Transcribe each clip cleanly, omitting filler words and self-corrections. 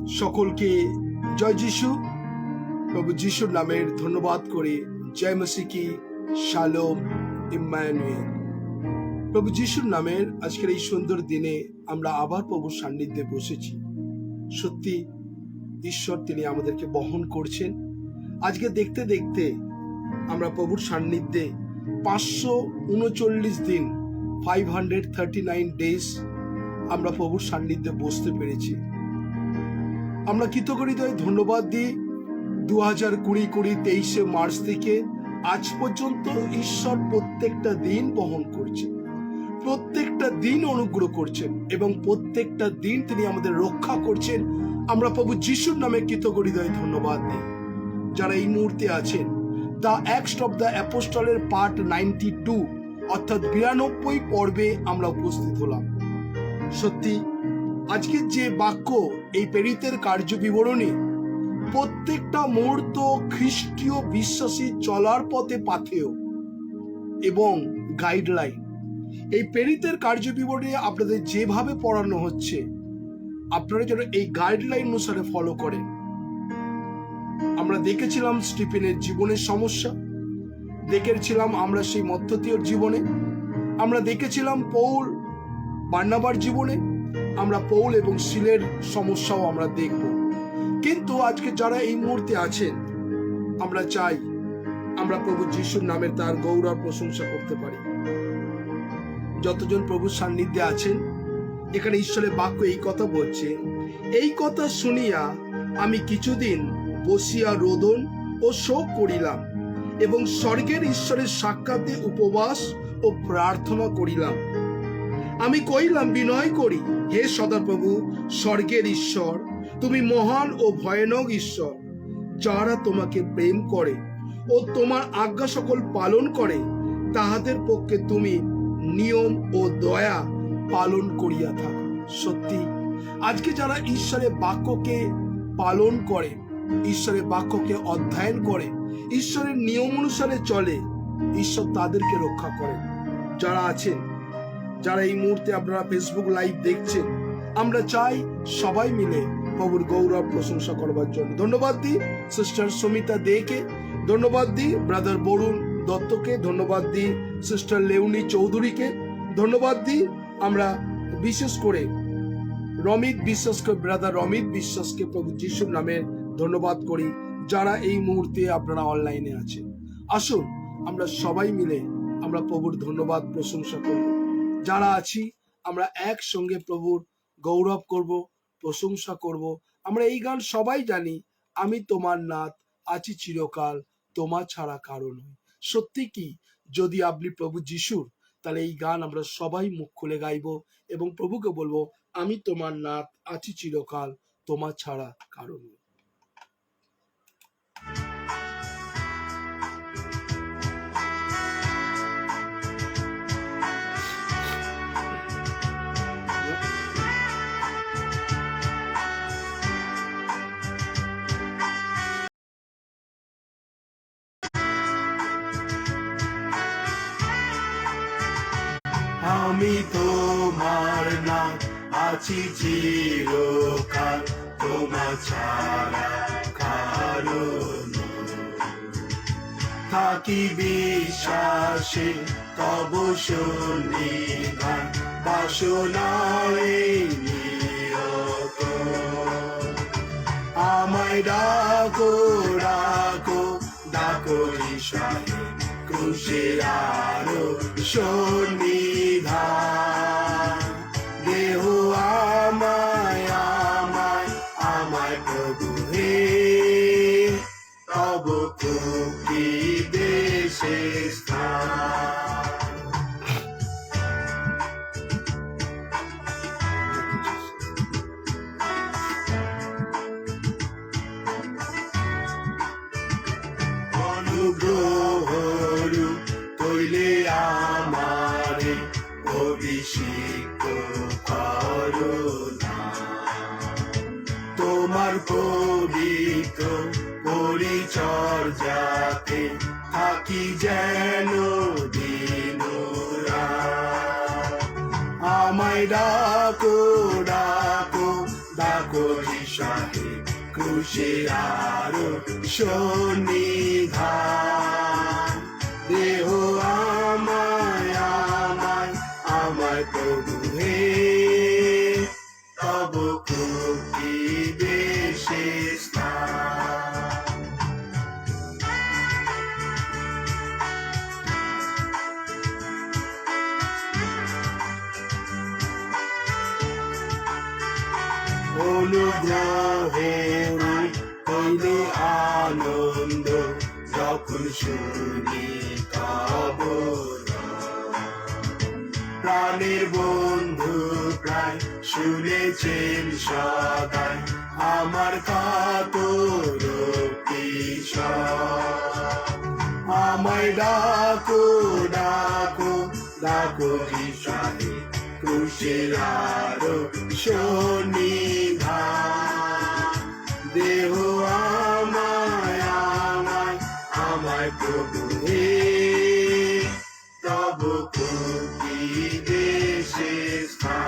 সকলকে জয় যিশু। প্রভু যিশুর নামের ধন্যবাদ করে জয় মসিহ কি শালোম ইম্মানুয়েল। প্রভু যিশুর নামের আজকের এই সুন্দর দিনে আমরা আবার প্রভুর সান্নিধ্যে বসেছি। সত্যি ঈশ্বর তিনি আমাদেরকে বহন করছেন। আজকে দেখতে দেখতে আমরা প্রভুর সান্নিধ্যে 539 দিন 539 ডেজ আমরা প্রভুর সান্নিধ্যে বসতে পেরেছি। আমরা কৃতজ্ঞতায় ধন্যবাদ দিই। 2020 মার্চ থেকে আজ পর্যন্ত ঈশ্বর প্রত্যেকটা দিন বহন করছেন, প্রত্যেকটা দিন অনুগ্রহ করছেন এবং প্রত্যেকটা দিন তিনি আমাদের রক্ষা করছেন। আমরা প্রভু যিশুর নামে কৃতজ্ঞতায় ধন্যবাদ দিই। যারা এই মুহূর্তে আছেন, দ্য অ্যাক্টস অফ দ্য অ্যাপোস্টলের পার্ট 92 অর্থাৎ 92 পর্বে আমরা উপস্থিত হলাম। সত্যি আজকের যে বাক্য, এই প্রেরিতের কার্য বিবরণী প্রত্যেকটা মুহূর্ত খ্রিস্টীয় বিশ্বাসী চলার পথে পাথেয় এবং গাইডলাইন। এই প্রেরিতের কার্য বিবরণী আপনাদের যেভাবে পড়ানো হচ্ছে, আপনারা যেন এই গাইডলাইন অনুসারে ফলো করেন। আমরা দেখেছিলাম স্টিফেনের জীবনের সমস্যা, দেখেছিলাম আমরা সেই মত্ততীয়র জীবনে, আমরা দেখেছিলাম পৌল বার্নাবার জীবনে, আমরা পৌল এবং সিলের সমস্যাও আমরা দেখব। কিন্তু আজকে যারা এই মুহূর্তে আছেন, আমরা চাই আমরা প্রভু যিশুর নামের তার গৌরব প্রশংসা করতে পারি। যতজন প্রভুর সান্নিধ্যে আছেন, এখানে ঈশ্বরের বাক্য এই কথা বলছে, এই কথা শুনিয়া আমি কিছুদিন বসিয়া রোদন ও শোক করিলাম এবং স্বর্গের ঈশ্বরের সাক্ষাতে উপবাস ও প্রার্থনা করিলাম। আমি কইলাম, বিনয় করি, হে সদাপ্রভু স্বর্গের ঈশ্বর, তুমি মহান ও ভয়ানক ঈশ্বর। যারা তোমাকে প্রেম করে ও তোমার আজ্ঞা সকল পালন করে, তাহাদের পক্ষে তুমি নিয়ম ও দয়া পালন করিয়া থাকো। সত্যি আজকে যারা ঈশ্বরের বাক্যকে পালন করে, ঈশ্বরের বাক্যকে অধ্যয়ন করে, ঈশ্বরের নিয়ম অনুসারে চলে, ঈশ্বর তাদেরকে রক্ষা করে। যারা আছেন, যারা এই মুহূর্তে আপনারা ফেসবুক লাইভ দেখছেন, আমরা চাই সবাই মিলে প্রভুর গৌরব প্রশংসা করবার জন্য। ধন্যবাদ দিই সিস্টার সুমিতা দেকে, ধন্যবাদ দিই ব্রাদার বরুণ দত্তকে, ধন্যবাদ দিই সিস্টার লেউনি চৌধুরীকে, ধন্যবাদ দিই আমরা বিশেষ করে রমিত বিশ্বাসকে, ব্রাদার রমিত বিশ্বাসকে প্রভু যিশুর নামে ধন্যবাদ করি। যারা এই মুহূর্তে আপনারা অনলাইনে আছেন, আসুন আমরা সবাই মিলে আমরা প্রভুর ধন্যবাদ প্রশংসা করব। যারা আছি আমরা একসঙ্গে প্রভুর গৌরব করব, প্রশংসা করব। আমরা এই গান সবাই জানি, আমি তোমার নাথ আছি চিরকাল, তোমার ছাড়া কারো নই। সত্যি কি, যদি আপনি প্রভু যিশুর, তাহলে এই গান আমরা সবাই মুখ খুলে গাইব এবং প্রভুকে বলবো, আমি তোমার নাথ আছি চিরকাল, তোমার ছাড়া কারো নই। আমি তোমার নাথ আছি চিরকাল, তোমার ছাড়া কারো নই। থাকি বিশ্বাসে তব সন্নিধান, বাসনায় নিরত। আমায় ডাকো ডাকো ডাকো ঈশ্বরে, ক্রুশের আলো সন্নিধান। দেহ আমায় আমায় আমায় প্রভু হে, তব কৃপা দেশে স্থান। অনুগ্রহ কইলে আমারে অভিষিক্ত করো না, তোমার পবিত্র পরিচর্যাতে থাকি যেন দিন রাত। আমায় ডাকো ডাকো ডাকো ডাকো ঈশাকে ক্রুশে আরো সন্নিধান দেহ আমায় আমায় আমায় প্রভু হে তব কৃপা দেশে স্থান অনুগ্রহের হইলে আনন্দ যখন শুনি তব প্রাণের বন্ধু প্রায় শুনেছেন সদাই আমার কাতর আমায় ডাকো ডাকো ডাকো ঈশাকে ক্রুশের আরো সন্নিধান দেহ আমায় আমায় আমায় প্রভু হে তব কৃপা দেশে স্থান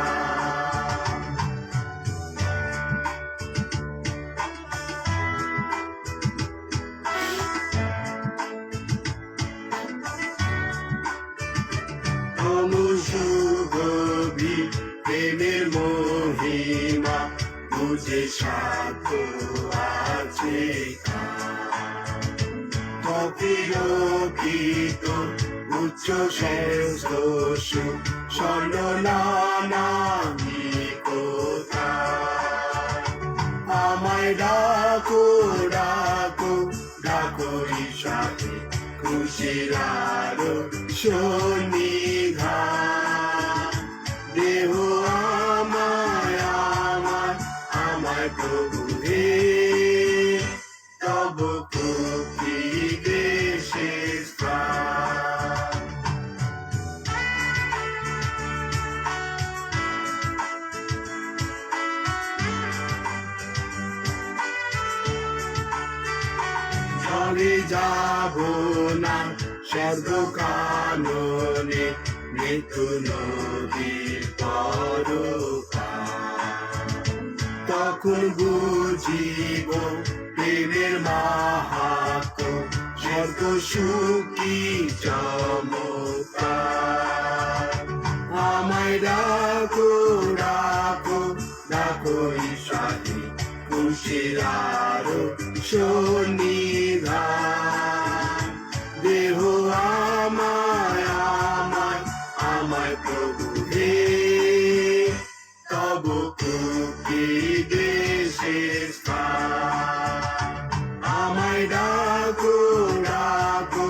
অনুসুগভীর প্রেমের মহিমা বুঝে সাধ্য আছে অতিরকিত উচ্চ শ্রেষ্ঠ স্বর্ণ নানাবিকতা আমায় ডাকো ডাকো ডাকো ঈশাকে ক্রুশের আরো সন্নিধান দেহ আমায় আমায় আমায় প্রভু হে তব কৃপা দেশে স্থান জলে যাব না স্বর্গ কাননে মৃত্যু নদীর পরপার তখন বুঝিব প্রেমের মাহাত্ম স্বর্গ সুখী চমৎকার আমায় ডাকো ডাকো ডাকো ঈশাকে ক্রুশের আরো সন্নিধান দেহ আমায় আমায় আমায় প্রভু হে তব কৃপা দেশে স্থান আমায় ডাকো ডাকো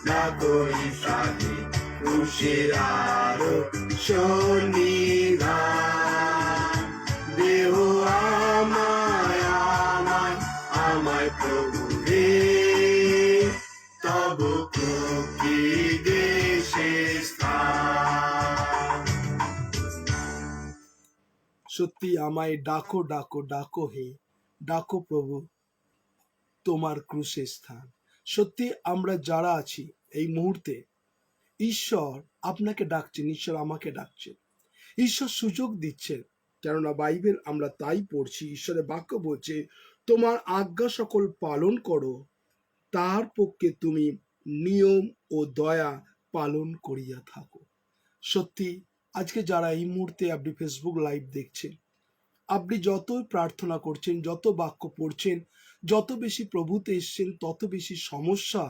ডাকো ঈশাকে ক্রুশের আরো সন্নিধান দেহ আমায় আমায় আমায় প্রভু হে তব কৃপা দেশে স্থান সত্যি আমায় ডাকো ডাকো ডাকো হে ডাকো প্রভু তোমার ক্রুশের স্থান। সত্যি আমরা যারা আছি এই মুহূর্তে ঈশ্বর আপনাকে ডাকছেন, ঈশ্বর আমাকে ডাকছেন, ঈশ্বর সুযোগ দিচ্ছেন। কেননা বাইবেল আমরা তাই পড়ছি, ঈশ্বরের বাক্য বলছে তোমার আজ্ঞা সকল পালন করো, তার পক্ষে তুমি নিয়ম ও দয়া পালন করিয়া থাকো। সত্যি আজকে যারা এই মুহূর্তে আপনি ফেসবুক লাইভ দেখছেন, আপনি যতই প্রার্থনা করছেন, যত বাক্য পড়ছেন, যত বেশি প্রভুতে এসছেন, তত বেশি সমস্যা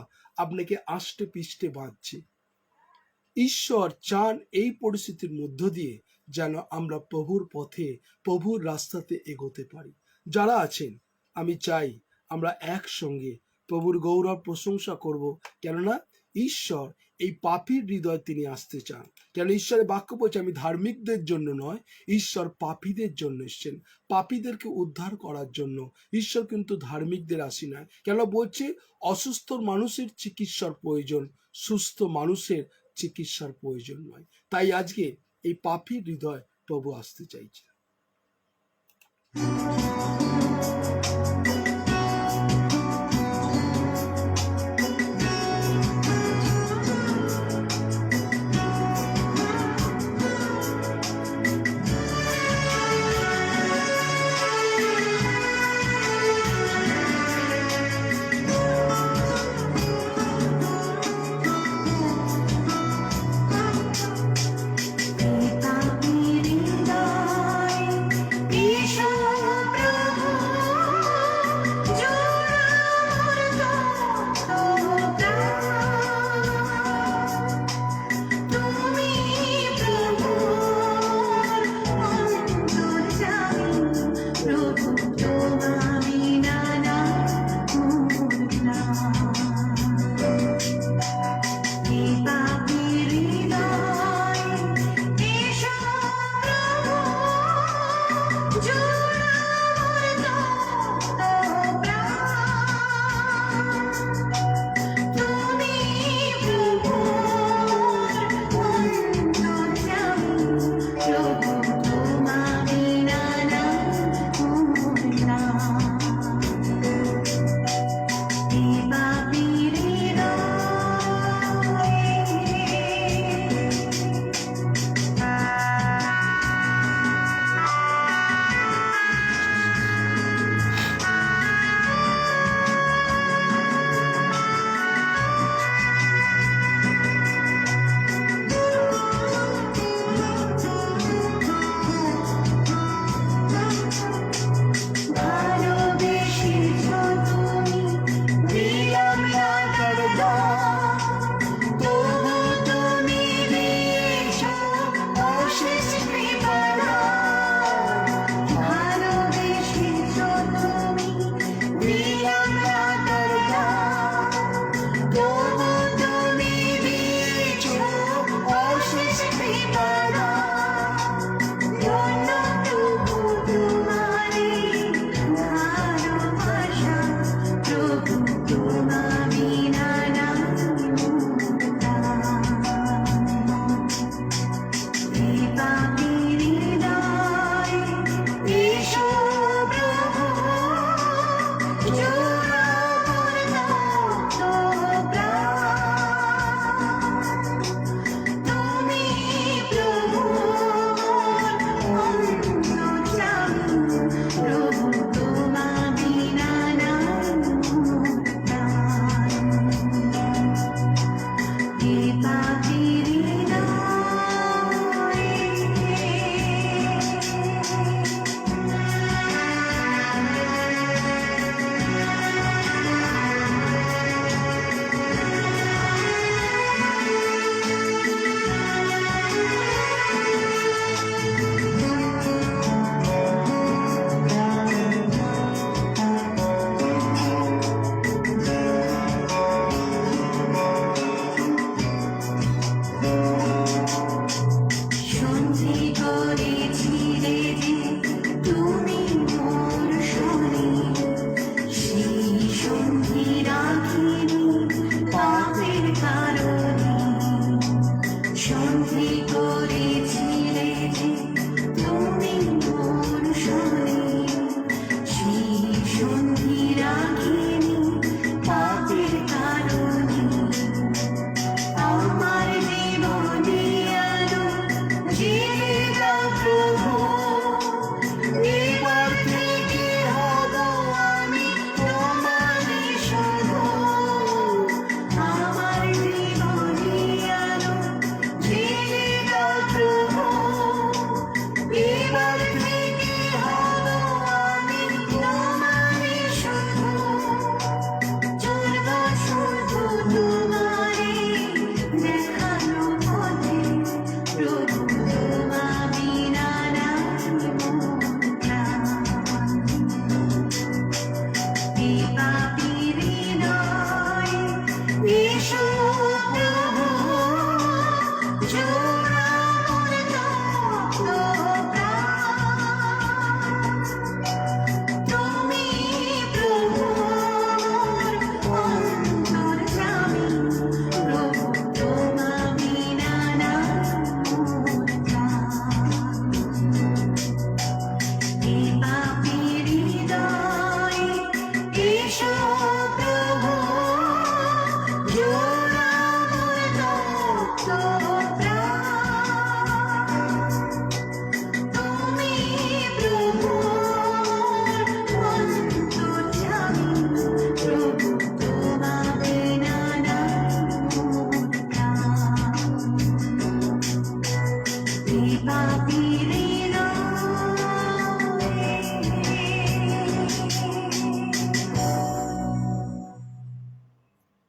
আপনাকে আষ্টে পিষ্টে বাঁধছে। ঈশ্বর চান এই পরিস্থিতির মধ্য দিয়ে যেন আমরা প্রভুর পথে, প্রভুর রাস্তাতে এগোতে পারি। যারা আছেন আমি চাই আমরা একসঙ্গে প্রভুর গৌরব প্রশংসা করব, কেননা ঈশ্বর এই পাপীর হৃদয় তিনি আসতে চান। কেন ঈশ্বরের বাক্য বলছে আমি ধার্মিকদের জন্য নয়, ঈশ্বর পাপীদের জন্য এসেছেন, পাপীদেরকে উদ্ধার করার জন্য। ঈশ্বর কিন্তু ধার্মিকদের আসি নয়, কেন বলছে অসুস্থ মানুষের চিকিৎসার প্রয়োজন, সুস্থ মানুষের চিকিৎসার প্রয়োজন নয়। তাই আজকে এই পাপীর হৃদয় প্রভু আসতে চাইছে।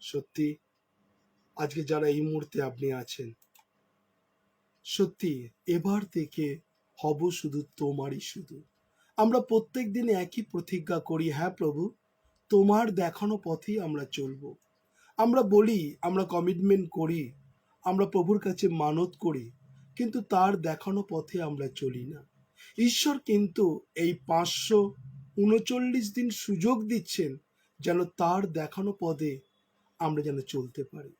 সত্যি আজকে যারা এই মুহূর্তে আপনি আছেন, সত্যি এবার থেকে হব শুধু তোমারই শুধু। আমরা প্রত্যেক দিন একই প্রতিজ্ঞা করি, হ্যাঁ প্রভু, তোমার দেখানো পথেই আমরা চলবো। আমরা বলি, আমরা কমিটমেন্ট করি, আমরা প্রভুর কাছে মানত করি, কিন্তু তার দেখানো পথে আমরা চলি না। ঈশ্বর কিন্তু এই 539 দিন সুযোগ দিচ্ছেন যেন তার দেখানো পথে আমরা যেন চলতে পারি।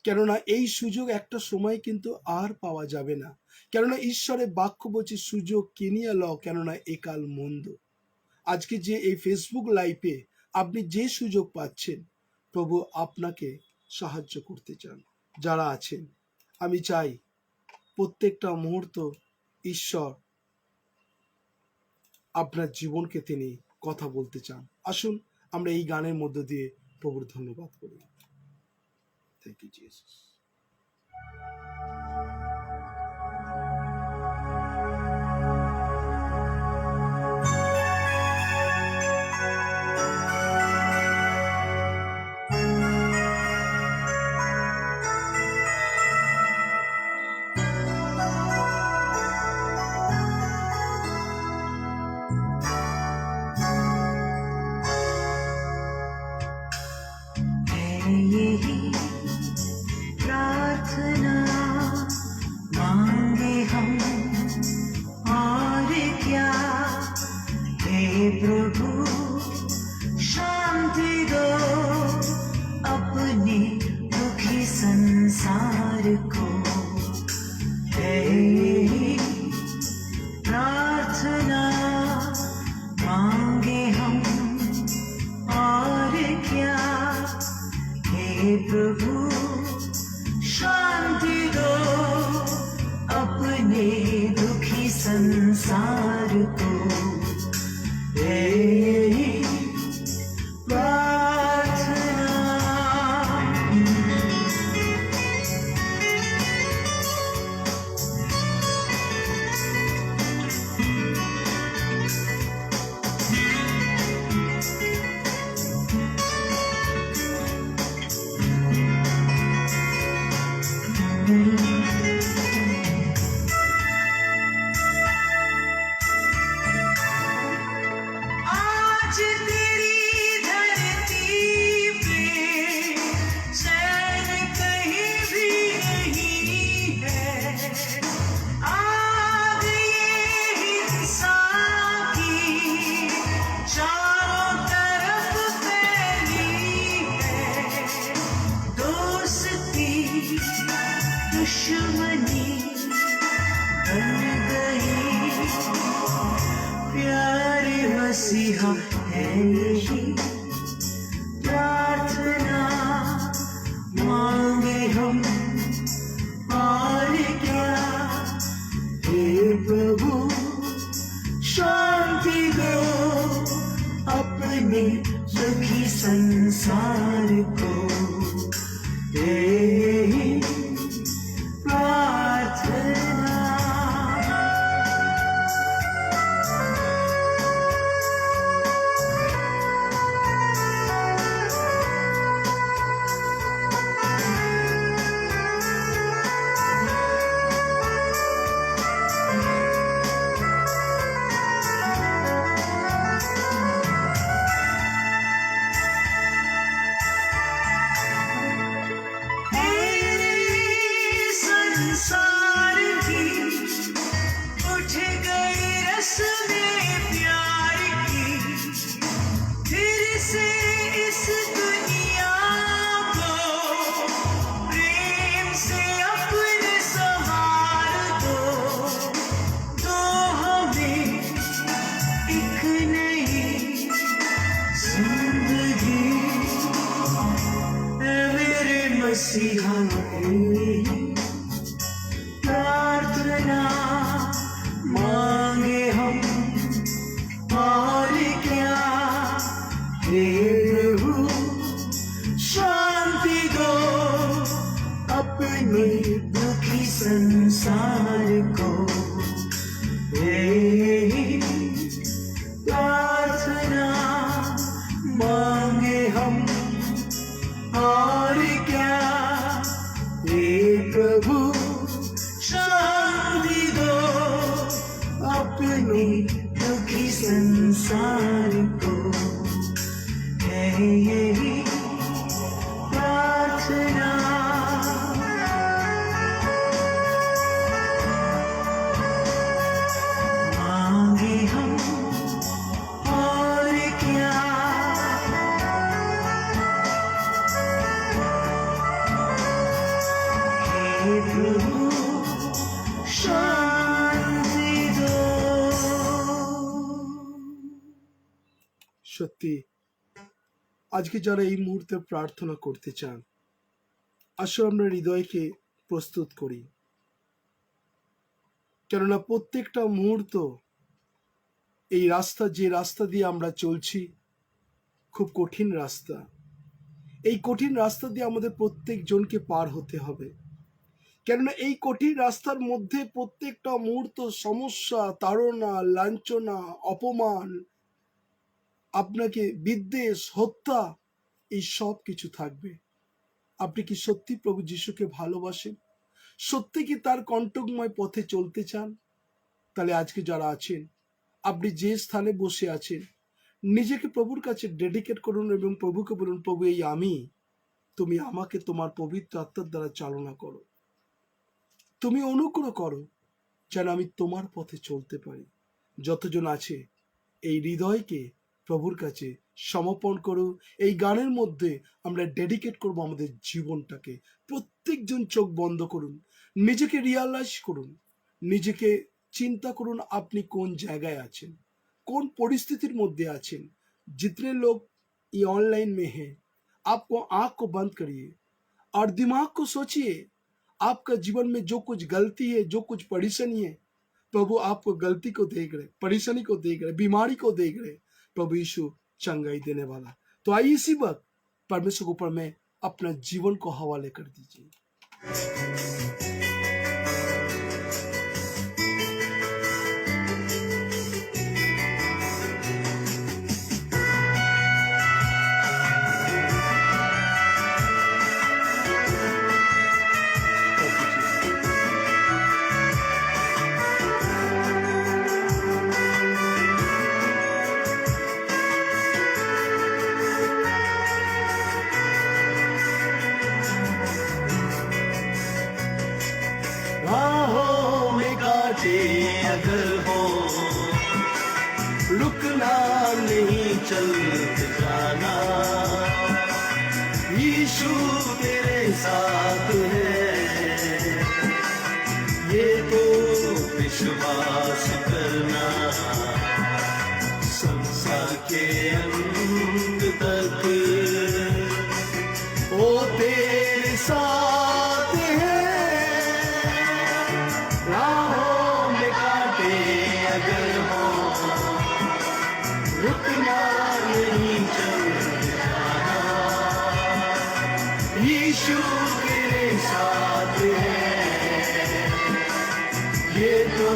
কেননা এই সুযোগ একটা সময় কিন্তু আর পাওয়া যাবে না। কেননা ঈশ্বরের বাক্য বলছে, সুযোগ কিনিয়া লও, কেননা একাল মন্দ। আজকে যে এই ফেসবুক লাইভে আপনি যে সুযোগ পাচ্ছেন, প্রভু আপনাকে সাহায্য করতে চান। যারা আছেন, আমি চাই প্রত্যেকটা মুহূর্ত ঈশ্বর আপনার জীবনকে তিনি কথা বলতে চান। আসুন আমরা এই গানের মধ্য দিয়ে প্রভুর ধন্যবাদ করি। Thank you Jesus. यही प्रार्थना मांगे हम और क्या, हे प्रभु शांति दो अपने दुखी संसार को। हे यही प्रार्थना मांगे हम और क्या, हे प्रभु शांति दो अपने दुखी संसार को। हे प्रार्थना आज तेरी धरती पे चैन कहीं भी नहीं है। आग ये हिंसा की चारों तरफ फैली है। दोस्ती दुश्मनी बन गई, प्यारे मसीहा है यही प्रार्थना मांगे हम और क्या, हे प्रभु शांति दो अपने दुखी संसार को। हे प्रार्थना संसार को है यही प्रार्थना। मांगे हम और क्या, हे प्रभु शांति दो। সত্যি আজকে যারা এই মুহূর্তে প্রার্থনা করতে চান, আসলে আমরা হৃদয়কে প্রস্তুত করি, কেননা প্রত্যেকটা মুহূর্ত এই রাস্তা, যে রাস্তা দিয়ে আমরা চলছি, খুব কঠিন রাস্তা। এই কঠিন রাস্তা দিয়ে আমাদের প্রত্যেকজনকে পার হতে হবে, কেননা এই কঠিন রাস্তার মধ্যে প্রত্যেকটা মুহূর্ত সমস্যা, তাড়না, লাঞ্ছনা, অপমান, আপনাকে বিদ্বেষ, হত্যা, এই সব কিছু থাকবে। আপনি কি সত্যি প্রভু যিশুকে ভালোবাসেন? সত্যি কি তার কণ্টকময় পথে চলতে চান? তাহলে আজকে যারা আছেন, আপনি যে স্থানে বসে আছেন, নিজেকে প্রভুর কাছে ডেডিকেট করুন এবং প্রভুকে বলুন, প্রভু এই আমি, তুমি আমাকে তোমার পবিত্র আত্মার দ্বারা চালনা করো, তুমি অনুগ্রহ করো যেন আমি তোমার পথে চলতে পারি। যতজন আছে এই হৃদয়কে প্রভুর কাছে সমর্পণ করো। এই গানের মধ্যে আমরা ডেডিকেট করব আমাদের জীবনটাকে। প্রত্যেকজন চোখ বন্ধ করুন, নিজেকে রিয়ালাইজ করুন, নিজেকে চিন্তা করুন আপনি কোন জায়গায় আছেন, কোন পরিস্থিতির মধ্যে আছেন। जितने लोग ये ऑनलाइन में हैं, आपको आंख को बंद करिए और दिमाग को सोचिए, आपका जीवन में जो कुछ गलती है, जो कुछ परेशानी है, प्रभु आपको गलती को देख रहे, परेशानी को देख रहे, बीमारी को देख रहे। प्रभु यीशु चंगाई देने वाला। तो आइए इसी वक्त परमेश्वर के ऊपर में अपना जीवन को हवाले कर दीजिए। राहों में कांटे अगर हो, रुकना नहीं, चलते जाना। यीशु तेरे साथ है, ये तो विश्वास करना। संसार के अंत तक वो तेरे साथ है। राहों में कांटे अगर हो, रुकना नहीं, चलते जाना। यीशु तेरे साथ है, ये तो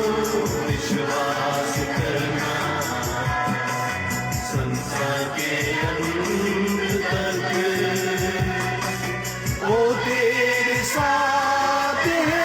विश्वास करना। संसार के अंत तक वो तेरे साथ है।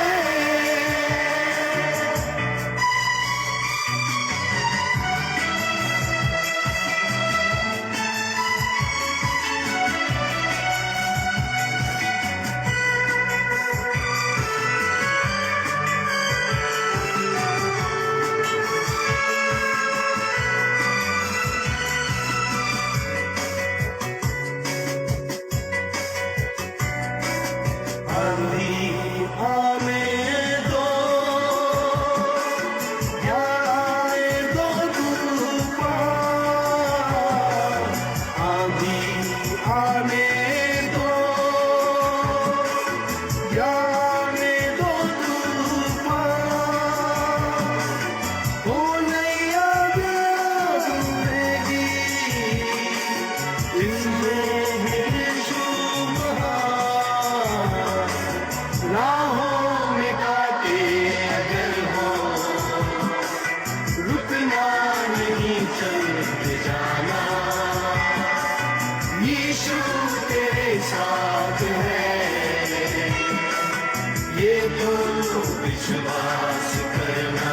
विश्वास करना।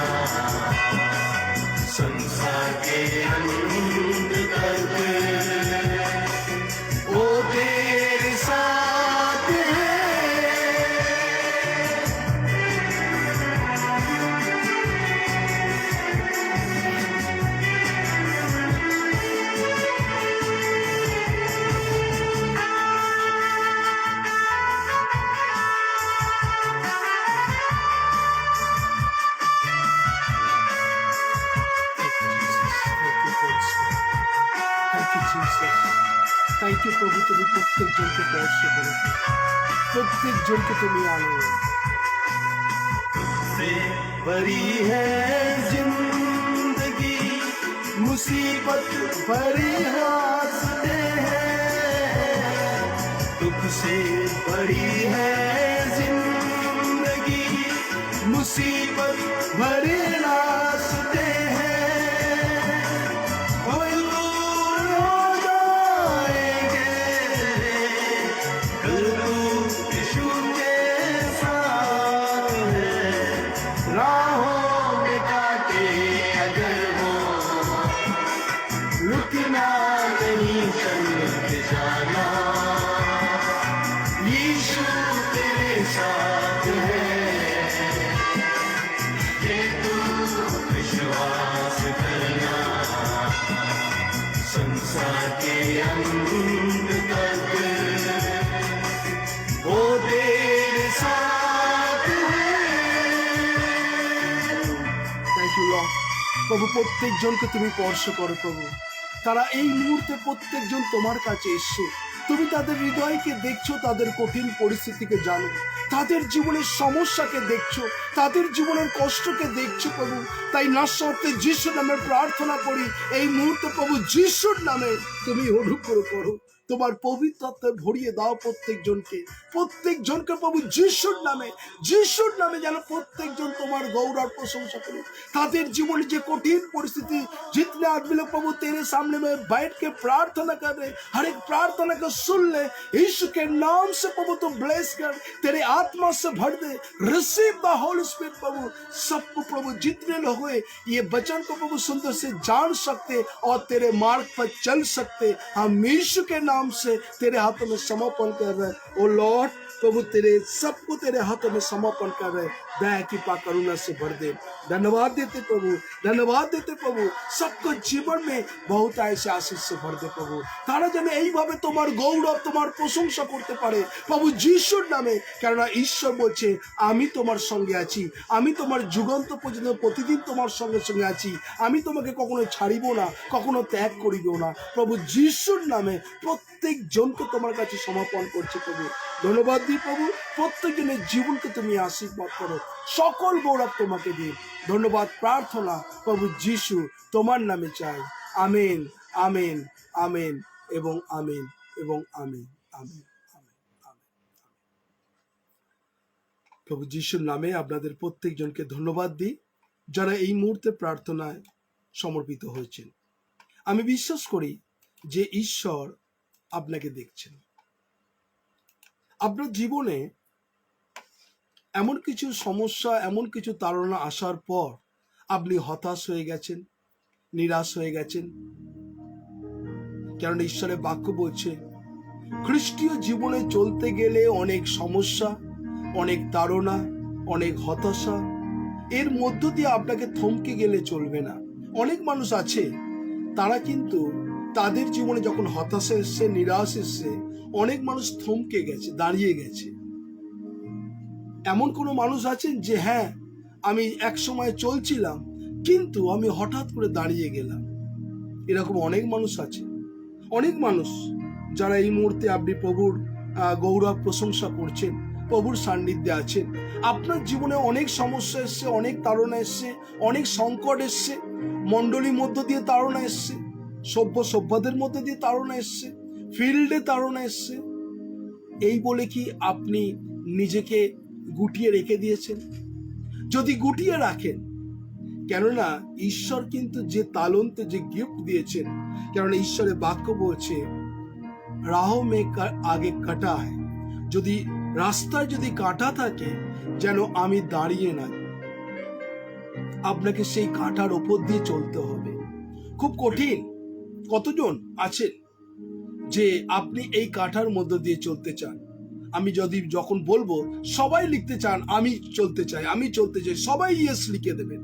संसार के अंत thank you Jesus, thank you প্রভু। তুমি প্রত্যেকজনকে স্পর্শ করো, প্রত্যেকজনকে তুমি আনো। से भरी है जिंदगी, मुसीबत भरी रास्ते हैं। दुख से भरी है जिंदगी, मुसीबत भरी रास्ते हैं। कोई दूर हो जाएंगे, कल तू यीशु के साथ है। राहों में कांटे अगर हो, रुकना नहीं, चलते जाना। यीशु तेरे साथ है, ये तू विश्वास करना। संसार के अंत तक वो तेरे साथ है। Thank you lord. প্রভু প্রত্যেকজনকে তুমি স্পর্শ করো প্রভু। তারা এই মুহূর্তে প্রত্যেকজন তোমার কাছে এসছে, তুমি তাদের হৃদয়কে দেখছো, তাদের কঠিন পরিস্থিতিকে জানো, তাদের জীবনের সমস্যাকে দেখছো, তাদের জীবনের কষ্টকে দেখছো প্রভু। তাই নাসরতে যিশুর নামে প্রার্থনা করি, এই মুহূর্তে প্রভু যিশুর নামে তুমি অনুগ্রহ করো, তোমার পবিত্রতা ভরিয়ে দাও প্রত্যেকজনকে, প্রত্যেকজনকে প্রভু যিশুর নামে যেন প্রত্যেকজন তোমার গৌরব প্রশংসা করুক। তাদের জীবনে যে কঠিন परिस्थिति, जितने आदमी लोग प्रभु तेरे सामने में बैठ के प्रार्थना कर रहे, हर एक प्रार्थना को सुन ले, यीशु के नाम से प्रभु तो ब्लेस कर, तेरे आत्मा से भर दे। रिसीव द होली स्पिरिट प्रभु। सबको प्रभु जितने लोग हुए ये वचन को प्रभु सुंदर से जान सकते और तेरे मार्ग पर चल सकते, हम यीशु के नाम से तेरे हाथों में समर्पण कर रहे हैं। ओ लॉर्ड प्रभु, तेरे सबको तेरे हाथों में समर्पण कर रहे, दया कृपा करुणा से भर दे। धन्यवाद देते प्रभु, धन्यवाद देते प्रभु। सबको जीवन में बहुत ऐसे आशीष से भर दे प्रभु। তারা যেন এইভাবে তোমার গৌরব, তোমার প্রশংসা করতে পারে প্রভু যিশুর নামে। কেননা ঈশ্বর বলছে, আমি তোমার সঙ্গে আছি, আমি তোমার যুগান্ত পর্যন্ত প্রতিদিন তোমার সঙ্গে সঙ্গে আছি, আমি তোমাকে কখনো ছাড়িব না, কখনো ত্যাগ করিব না। প্রভু যিশুর নামে প্রত্যেক জনকে তোমার কাছে সমর্পণ করছে প্রভু। ধন্যবাদ দিই প্রভু, প্রত্যেকজনের জীবনকে তুমি আশীর্বাদ করো, সকল গৌরব তোমাকে দিই। ধন্যবাদ প্রার্থনা প্রভু যিশু তোমার নামে চাই। আমেন, আমেন, আমেন এবং আমেন এবং আমেন, আমেন, আমেন, আমেন। প্রভু যিশুর নামে আপনাদের প্রত্যেকজনকে ধন্যবাদ দিই, যারা এই মুহূর্তে প্রার্থনায় সমর্পিত হয়েছেন। আমি বিশ্বাস করি যে ঈশ্বর আপনাকে দেখছেন। আপনার জীবনে এমন কিছু সমস্যা, এমন কিছু তাড়না আসার পর আপনি হতাশ হয়ে গেছেন, নিরাশ হয়ে গেছেন। কারণ ঈশ্বরের বাক্য বলছে, খ্রিস্টীয় জীবনে চলতে গেলে অনেক সমস্যা, অনেক তাড়না, অনেক হতাশা, এর মধ্য দিয়ে আপনাকে থমকে গেলে চলবে না। অনেক মানুষ আছে, তারা কিন্তু তাদের জীবনে যখন হতাশা এসছে, নিরাশ এসছে, অনেক মানুষ থমকে গেছে, দাঁড়িয়ে গেছে। এমন কোনো মানুষ আছেন যে হ্যাঁ, আমি এক সময় চলছিলাম কিন্তু আমি হঠাৎ করে দাঁড়িয়ে গেলাম। এরকম অনেক মানুষ আছে, অনেক মানুষ যারা এই মুহূর্তে আপনি প্রভুর গৌরব প্রশংসা করছেন, প্রভুর সান্নিধ্যে আছেন। আপনার জীবনে অনেক সমস্যা এসছে, অনেক তাড়না এসছে, অনেক সংকট এসছে, মণ্ডলীর মধ্য দিয়ে তাড়না এসছে, সভ্যদের মধ্যে দিয়ে তাড়না এসছে, ফিল্ডে তাড়না এসছে। এই বলে কি আপনি নিজেকে গুটিয়ে রেখে দিয়েছেন? যদি গুটিয়ে রাখেন, কেননা ঈশ্বর কিন্তু যে তালন্ত, যে গিফট দিয়েছেন, কেননা ঈশ্বরের বাক্য বলছে, রাহ মে আগে কাটা হয়, যদি রাস্তায় যদি কাঁটা থাকে যেন আমি দাঁড়িয়ে না, আপনাকে সেই কাঁটার ওপর দিয়ে চলতে হবে। খুব কঠিন। কতজন আছেন যে আপনি এই কাঁটার মধ্য দিয়ে চলতে চান? আমি যখন বলবো সবাই লিখতে চান, আমি চলতে চাই, আমি চলতে চাই, সবাই ইয়েস লিখে দেবেন।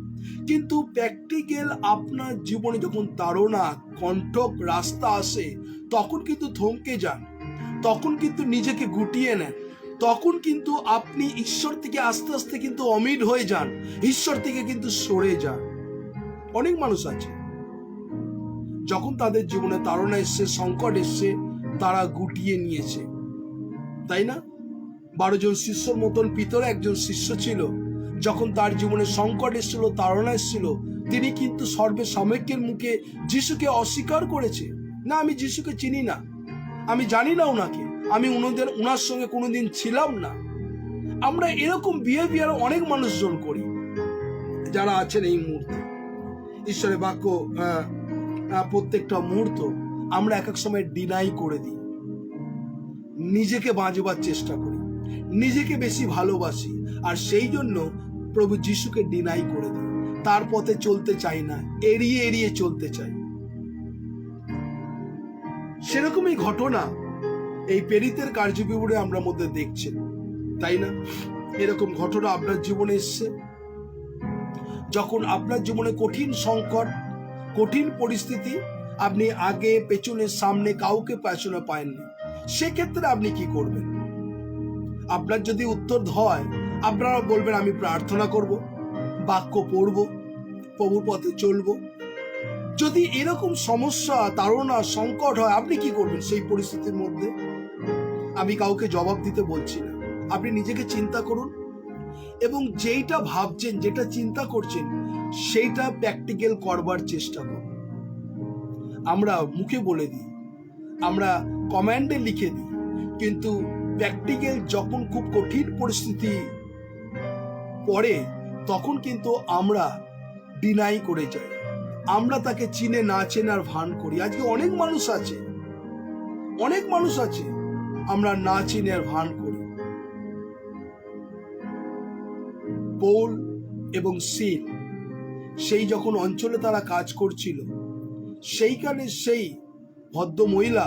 কিন্তু প্র্যাকটিক্যাল আপনার জীবনে যখন তাড়না, কণ্টক রাস্তা আসে, তখন কিন্তু থমকে যান, তখন কিন্তু নিজেকে গুটিয়ে নেন, তখন কিন্তু আপনি ঈশ্বর থেকে আস্তে আস্তে কিন্তু অমিট হয়ে যান, ঈশ্বর থেকে কিন্তু সরে যান। অনেক মানুষ আছে যখন তাদের জীবনে তাড়না এসছে, সংকট এসছে, তারা গুটিয়ে নিয়েছে, তাই না? 12 জন শিষ্যর মতন পিতর একজন শিষ্য ছিল, যখন তার জীবনে সংকট এসেছিল, তাড়না এসেছিল, তিনি কিন্তু সর্বে সাময়িকের মুখে যিশুকে অস্বীকার করেছে। না, আমি যিশুকে চিনি না, আমি জানি না ওনাকে, আমি ওনার সঙ্গে কোনোদিন ছিলাম না। আমরা এরকম বিহেভিয়ার অনেক মানুষজন করি যারা আছেন এই মুহূর্তে। ঈশ্বরের বাক্য প্রত্যেকটা মুহূর্ত আমরা এক এক সময় ডিনাই করে দিই, নিজেকে বাঁচবার চেষ্টা করি, নিজেকে বেশি ভালোবাসি, আর সেই জন্য প্রভু যিশুকে ডিনাই করে দিই, তার পথে চলতে চাই না, এড়িয়ে এড়িয়ে চলতে চাই। সেরকমই ঘটনা এই প্রেরিতের কার্যবিবরণে আমরা মধ্যে দেখছি, তাই না? এরকম ঘটনা আপনার জীবনে এসছে, যখন আপনার জীবনে কঠিন সংকট, কঠিন পরিস্থিতি, আপনি আগে পেছনে সামনে কাউকে পেছনে পাননি, সেক্ষেত্রে আপনি কি করবেন? আপনার যদি উত্তর হয়, আপনারা বলবেন আমি প্রার্থনা করব, বাক্য পড়ব, প্রভুর পথে চলব। যদি এরকম সমস্যা, তাড়না, সংকট হয়, আপনি কি করবেন সেই পরিস্থিতির মধ্যে? আমি কাউকে জবাব দিতে বলছি না, আপনি নিজেকে চিন্তা করুন এবং যেইটা ভাবছেন, যেটা চিন্তা করছেন, সেইটা প্র্যাকটিক্যাল করবার চেষ্টা করুন। আমরা মুখে বলে দিই, আমরা কমেন্টে লিখে দিই, কিন্তু প্র্যাকটিক্যাল যখন খুব কঠিন পরিস্থিতি পড়ে, তখন কিন্তু আমরা ডিনাই করে যাই, আমরা তাকে চিনে না চেনার ভান করি। আজকে অনেক মানুষ আছে, আমরা না চিনার ভান করি। পৌল এবং সিল সেই যখন অঞ্চলে তারা কাজ করছিল, সেইখানে সেই ভদ্র মহিলা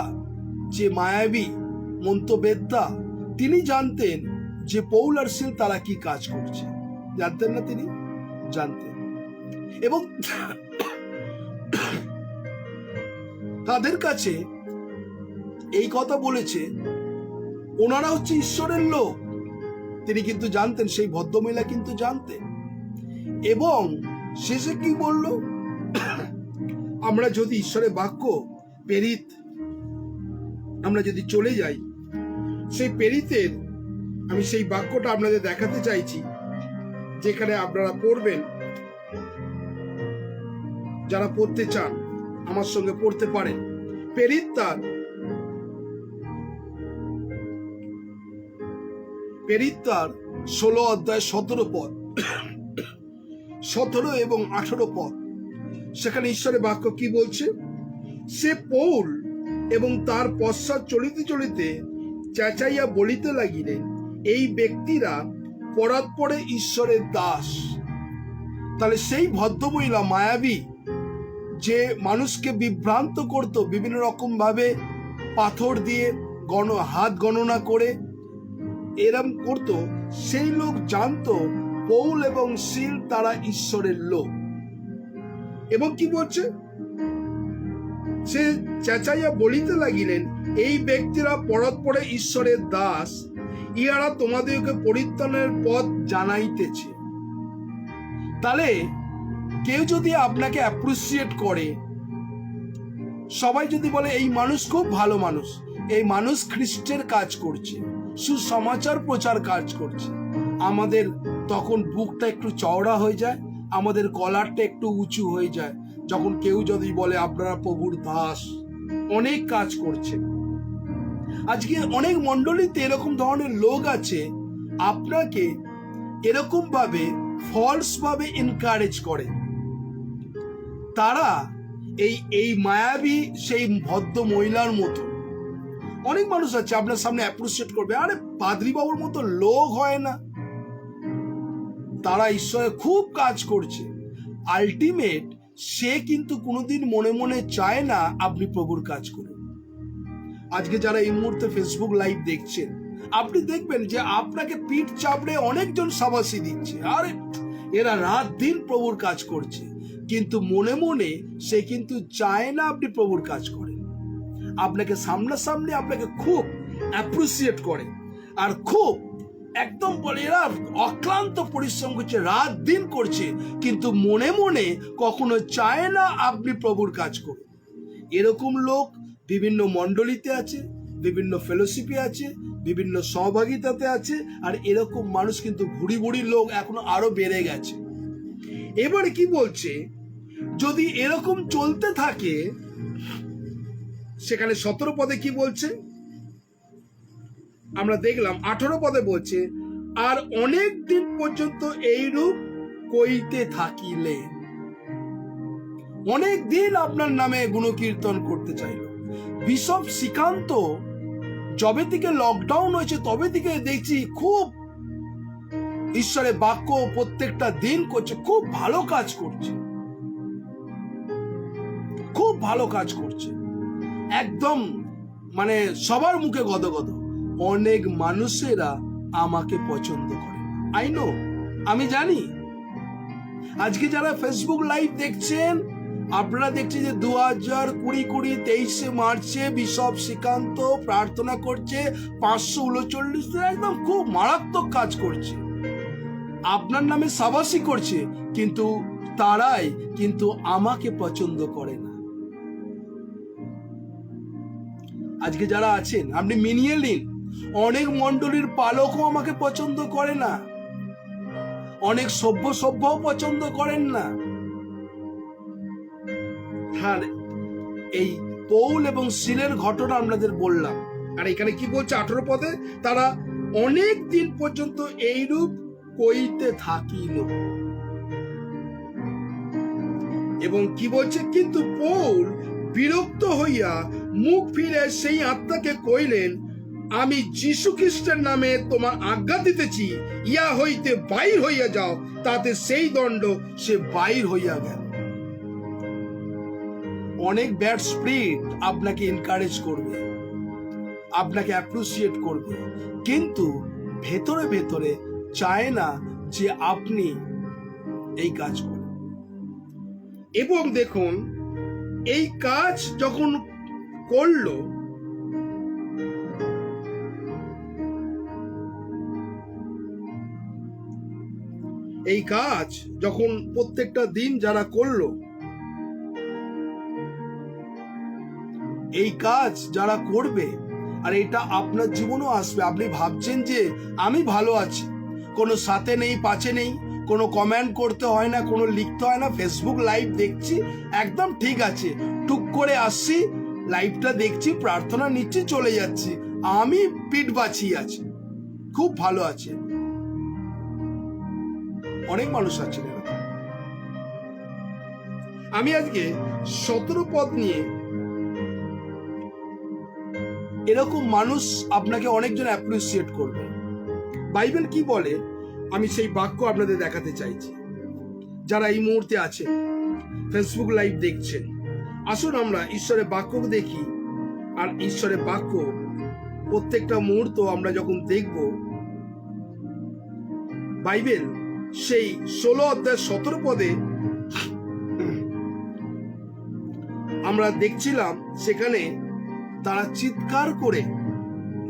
যে মায়াবী মন্ত্রবেদ্যা, তিনি জানতেন যে পৌল আর সিল তারা কি কাজ করছে, জানতেন না? তিনি জানতেন এবং তাদের কাছে এই কথা বলেছে, ওনারা হচ্ছে ঈশ্বরের লোক। তিনি কিন্তু জানতেন, সেই ভদ্রমহিলা কিন্তু জানতেন। এবং শেষে কি বলল? আমরা যদি ঈশ্বরের বাক্য প্রেরিত, আমরা যদি চলে যাই সেই প্রেরিতের, আমি সেই বাক্যটা আপনাদের দেখাতে চাইছি, যেখানে আপনারা পড়বেন, যারা পড়তে চান আমার সঙ্গে পড়তে পারেন। প্রেরিত তার 16 অধ্যায় 17 পদ, 17 এবং 18 পদ, সেখানে ঈশ্বরের বাক্য কি বলছে? সে পৌল এবং তার পশ্চাৎ চলিতে চলিতে চেঁচাইয়া বলিতে লাগিলেন, এই ব্যক্তিরা পরাৎপরে ঈশ্বরের দাস। তাহলে সেই ভদ্রমহিলা মায়াবী, যে মানুষকে বিভ্রান্ত করত বিভিন্ন রকম ভাবে, পাথর দিয়ে হাত গণনা করে এরম করত, সেই লোক জানতো পৌল এবং সিল তারা ঈশ্বরের লোক। এবং কি বলছে? সে চেঁচাইয়া বলিতে লাগিলেন, এই ব্যক্তিরা পরাৎপরে ঈশ্বরের দাস, ইহারা তোমাদেরকে পরিত্রাণের পথ জানাইতেছে। তাহলে কেউ যদি আপনাকে অ্যাপ্রিসিয়েট করে, সবাই যদি বলে এই মানুষ খুব ভালো মানুষ, এই মানুষ খ্রিস্টের কাজ করছে, সুসমাচার প্রচার কাজ করছে, আমাদের তখন বুকটা একটু চওড়া হয়ে যায়, আমাদের কলারটা একটু উঁচু হয়ে যায়, যখন কেউ যদি বলে আপনারা প্রভুর দাস, অনেক কাজ করছে। আজকে অনেক মণ্ডলীতে এরকম ধরনের লোক আছে, আপনাকে এরকম ভাবে ফলস ভাবে এনকারেজ করে। তারা এই মায়াবী সেই ভদ্র মহিলার মতো অনেক মানুষ আছে, আপনার সামনে অ্যাপ্রিসিয়েট করবে, আরে পাদ্রী বাবুর মতো লোক হয় না, তারা ঈশ্বরের খুব কাজ করছে। আলটিমেট সে কিন্তু কোনোদিন মনে মনে চায় না আপনি প্রভুর কাজ করুন। আজকে যারা এই মুহূর্তে ফেসবুক লাইভ দেখছেন, আপনি দেখবেন যে আপনাকে পিঠ চাপড়ে অনেকজন শাবাশি দিচ্ছে, আরে এরা রাত দিন প্রভুর কাজ করছে, কিন্তু মনে মনে সে কিন্তু চায় না আপনি প্রভুর কাজ করেন। আপনাকে সামনাসামনি আপনাকে খুব অ্যাপ্রিসিয়েট করে, আর খুব একদম বলে এরা অক্লান্ত পরিশ্রম করছে, রাত দিন করছে, কিন্তু মনে মনে কখনো চায় না আপনি প্রভুর কাজ করুন। এরকম লোক বিভিন্ন মণ্ডলীতে আছে, বিভিন্ন ফেলোশিপে আছে, বিভিন্ন সহভাগিতাতে আছে, আর এরকম মানুষ কিন্তু ভুড়ি ভুড়ি লোক এখনো আরো বেড়ে গেছে। এবারে কি বলছে, যদি এরকম চলতে থাকে, সেখানে 17 পদে কি বলছে আমরা দেখলাম। 18 পদে বলছে, আর অনেক দিন পর্যন্ত এইরূপ কইতে থাকিলে। অনেক দিন আপনার নামে গুণকীর্তন করতে চাইল। বিশপ শ্রীকান্ত যবে থেকে লকডাউন হয়েছে তবে থেকে দেখছি খুব ঈশ্বরের বাক্য প্রত্যেকটা দিন করছে, খুব ভালো কাজ করছে, খুব ভালো কাজ করছে, একদম মানে সবার মুখে গদগদ। অনেক মানুষেরা আমাকে পছন্দ করে, আই নো, আমি জানি। আজকে যারা ফেসবুক লাইভ দেখছেন, আপনারা দেখছেন যে 2020 মার্চে বিশপ শ্রীকান্ত প্রার্থনা করছে, 539 একদম খুব মারাত্মক কাজ করছে, আপনার নামে সাবাসি করছে, কিন্তু তারাই কিন্তু আমাকে পছন্দ করে না। আজকে যারা আছেন আপনি মিনিয়ে নিন, অনেক মণ্ডলীর পালকও আমাকে পছন্দ করে না, অনেক সভ্যও পছন্দ করেন না। আর এই পৌল এবং সিলের ঘটনা আপনাদের বললাম। আর এখানে কি বলছে 18 পদে, তারা অনেক দিন পর্যন্ত এইরূপ কইতে থাকিল। এবং কি বলছে, কিন্তু পৌল বিরক্ত হইয়া মুখ ফিরে সেই আত্মাকে কইলেন, আমি যীশু খ্রিস্টের নামে তোমার আজ্ঞা দিতেছি, ইয়া হইতে বাইর হইয়া যাও। তাতে সেই দণ্ড সে বাইর হইয়া গেল। অনেক ব্যাড স্পিরিট আপনাকে এনকারেজ করবে, আপনাকে অ্যাপ্রিসিয়েট করবে, কিন্তু ভেতরে ভেতরে চায় না যে আপনি এই কাজ করেন। এবং দেখুন, এই কাজ যখন করলো, এই কাজ যখন প্রত্যেকটা দিন যারা করলো, এই কাজ যারা করবে, আর এটা আপনার জীবনও আসবে। আপনি ভাবছেন যে আমি ভালো আছি, কোনো সাথে নেই, পাশে নেই, কোনো কমেন্ট করতে হয় না, কোনো লিখতে হয় না, ফেসবুক লাইভ দেখছি, একদম ঠিক আছে, টুক করে আসছি, লাইভটা দেখছি, প্রার্থনা নিচ্ছি, চলে যাচ্ছি, আমি পিঠ বাঁচিয়ে আছি, খুব ভালো আছে। অনেক মানুষ আছেন এরকম। আমি আজকে 17 পদ নিয়ে, এরকম মানুষ আপনাকে অনেকজন অ্যাপ্রিসিয়েট করবে। বাইবেল কি বলে আমি সেই বাক্য আপনাদের দেখাতে চাইছি। যারা এই মুহূর্তে আছেন, ফেসবুক লাইভ দেখছেন, আসুন আমরা ঈশ্বরের বাক্য দেখি। আর ঈশ্বরের বাক্য প্রত্যেকটা মুহূর্ত আমরা যখন দেখব, বাইবেল সেই 16 অধ্যায় 17 পদে আমরা দেখছিলাম, সেখানে তারা চিৎকার করে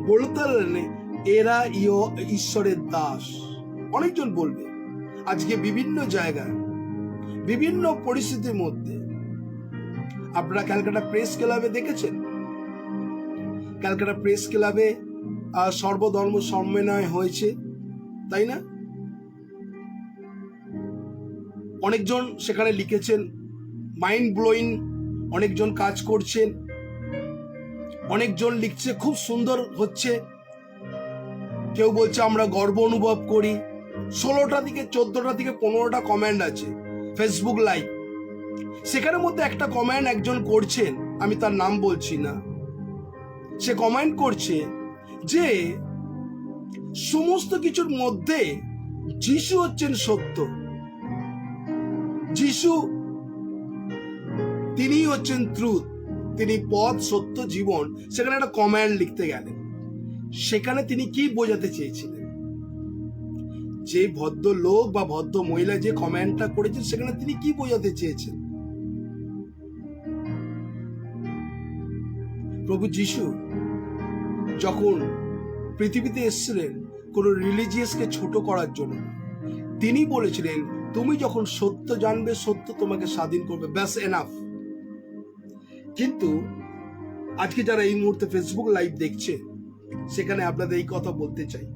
বলতে লাগলেন, এরা ঈশ্বরের দাস। অনেকজন বলবে আজকে বিভিন্ন জায়গায়, বিভিন্ন পরিস্থিতির মধ্যে। আপনারা ক্যালকাটা প্রেস ক্লাবে দেখেছেন, ক্যালকাটা প্রেস ক্লাবে সর্বধর্ম সম্মেলন হয়েছে, তাই না? অনেকজন সেখানে লিখেছেন, মাইন্ড ব্লোয়িং, অনেকজন কাজ করছেন, অনেকজন লিখছে খুব সুন্দর হচ্ছে, কেউ বলছে আমরা গর্ব অনুভব করি। 16টা থেকে 14টা থেকে 15টা কমেন্ট আছে ফেসবুক লাইভ। সেখানের মধ্যে একটা কমেন্ট একজন করছেন, আমি তার নাম বলছি না, সে কমেন্ট করছে যে সমস্ত কিছুর মধ্যে যিশু হচ্ছেন সত্য, যিশু তিনি হচ্ছেন ট্রুথ, তিনি পথ, সত্য, জীবন। সেখানে একটা কমেন্ট লিখতে গেলেন, সেখানে তিনি কি বোঝাতে চেয়েছিলেন? যে ভদ্র লোক বা ভদ্র মহিলা যে কমেন্টটা করেছেন, সেখানে তিনি কি বোঝাতে চেয়েছেন? প্রভু যিশু যখন পৃথিবীতে এসেছিলেন কোনো রিলিজিয়াসকে ছোট করার জন্য, তিনি বলেছিলেন তুমি যখন সত্য জানবে, সত্য তোমাকে স্বাধীন করবে, ব্যাস এনাফ। কিন্তু আজকে যারা এই মুহূর্তে ফেসবুক লাইভ দেখছে, সেখানে আপনাদের এই কথা বলতে চাই।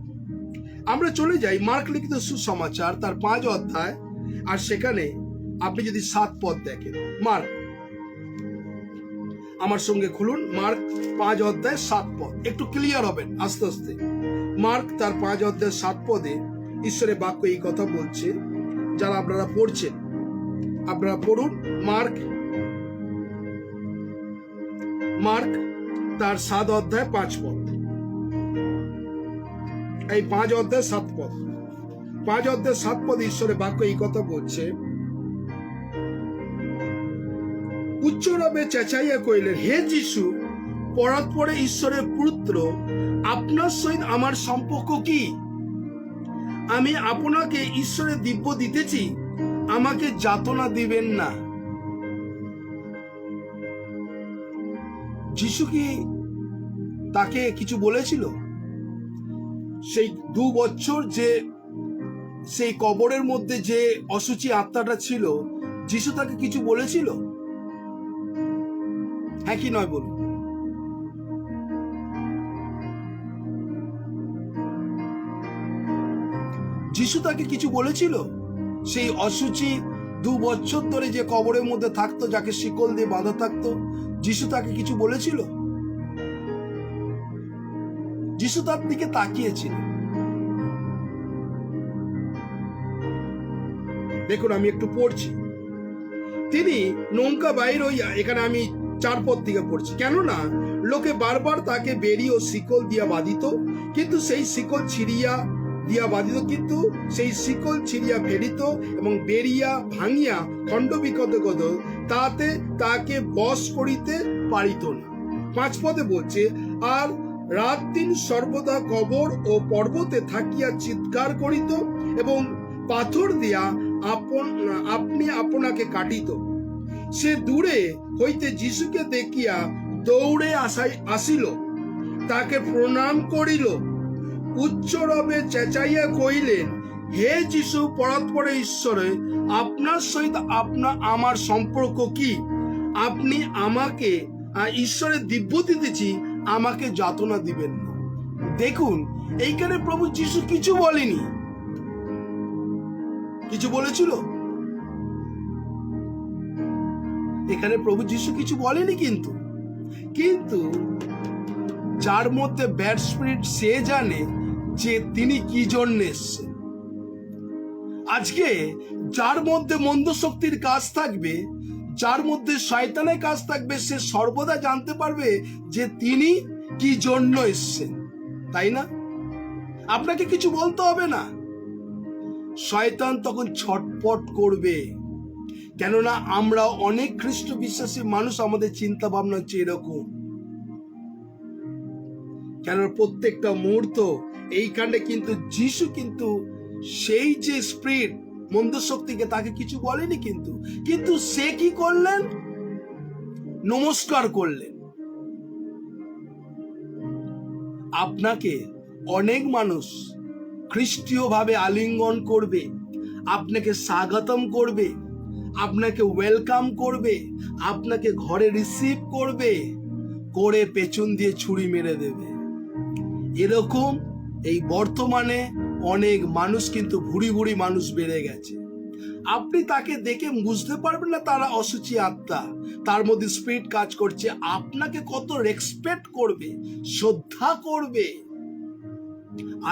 আমরা চলে যাই মার্ক লিখিত সুসমাচার তার 5 অধ্যায়, আর সেখানে আপনি যদি 7 পদ দেখেন, মার্ক, আমার সঙ্গে খুলুন মার্ক 5 অধ্যায় 7 পদ, একটু ক্লিয়ার হবেন আস্তে আস্তে। মার্ক তার 5 অধ্যায় 7 পদে ঈশ্বরের বাক্য এই কথা বলছে। যারা আপনারা পড়ছেন, আপনারা পড়ুন মার্ক তার 7 অধ্যায় 5 পদ, এই 5 অধ্যায় 7 পদ, 5 অধ্যায় 7 পদ ঈশ্বরের বাক্য এই কথা বলছে। উচ্চরবে চেঁচাইয়া কইলেন, হে যিশু, পরাৎপরে ঈশ্বরের পুত্র, আপনার সহিত আমার সম্পর্ক কি? আমি আপনাকে ঈশ্বরের দিব্য দিতেছি, আমাকে যাতনা দিবেন না। যিশু কি তাকে কিছু বলেছিল? সেই 2 বছর যে সেই কবরের মধ্যে যে অসুচি আত্মাটা ছিল, যিশু তাকে কিছু বলেছিল? হ্যাঁ কি নয় বলুন? যিশু তাকে কিছু বলেছিল? সেই অসুচি 2 বছর ধরে যে কবরের মধ্যে থাকতো, যাকে শিকল দিয়ে বাঁধা থাকতো, যিশু তাকে কিছু বলেছিল? যিশু তার দিকে তাকিয়েছিল। দেখুন, আমি একটু পড়ছি। তিনি নৌকা বাইর হইয়া, এখানে আমি 4 পদ থেকে পড়ছি, কেননা লোকে বারবার তাকে বেড়ি ও শিকল দিয়া বাঁধিত, কিন্তু সেই শিকল ছিঁড়িয়া ফেলিত এবং বেরিয়া ভাঙিয়া খণ্ড বিকত কত, তাতে তাকে বশ করিতে পারিত না। 5 পদে বলছে, আর রাত দিন সর্বদা কবর ও পর্বতে থাকিয়া চিৎকার করিত এবং পাথর দিয়া আপনি আপনাকে কাটিত। সে দূরে হইতে যিশুকে দেখিয়া দৌড়ে আসিল, তাকে প্রণাম করিল, উচ্চরবে চেঁচাইয়া কইলেন, হে যিশু, পরাৎপরে ঈশ্বরে, আপনার সহিত আমার সম্পর্ক কি? আপনি আমাকে ঈশ্বরের দিব্য দিতেছি, আমাকে যাতনা দিবেন না। দেখুন, এইখানে প্রভু যিশু কিছু বলেনি। কিছু বলেছিল? এখানে প্রভু যিশু কিছু বলেনি। কিন্তু যার মধ্যে ব্যাড স্পিরিট, সে জানে যে তিনি কি জন্য এসেছেন। আজকে যার মধ্যে মন্দ শক্তির কাজ থাকবে, যার মধ্যে শয়তানের কাজ থাকবে, সে সর্বদা জানতে পারবে যে তিনি কি জন্য এসেছেন, তাই না? আপনাকে কিছু বলতে হবে না। শয়তান তখন ছটপট করবে, কেননা আমরা অনেক খ্রিস্ট বিশ্বাসী মানুষ, আমাদের চিন্তা ভাবনা হচ্ছে এরকম। কেন প্রত্যেকটা মুহূর্ত এইখানে কিন্তু যিশু কিন্তু সেই যে স্পিরিট, মন্দ শক্তিকে, তাকে কিছু বলেনি। কিন্তু সে কি করলেন? নমস্কার করলেন। আপনাকে অনেক মানুষ খ্রিস্টীয় ভাবে আলিঙ্গন করবে, আপনাকে স্বাগতম করবে, আপনাকে ওয়েলকাম করবে, আপনাকে ঘরে রিসিভ করবে, করে পেছন দিয়ে ছুরি মেরে দেবে। এরকম এই বর্তমানে অনেক মানুষ কিন্তু ভুড়ি মানুষ বেড়ে গেছে। আপনি তাকে দেখে বুঝতে পারবেন না তারা অসুচি আত্মা, তার মধ্যে স্পিরিট কাজ করছে। আপনাকে কত রেসপেক্ট করবে, শ্রদ্ধা করবে।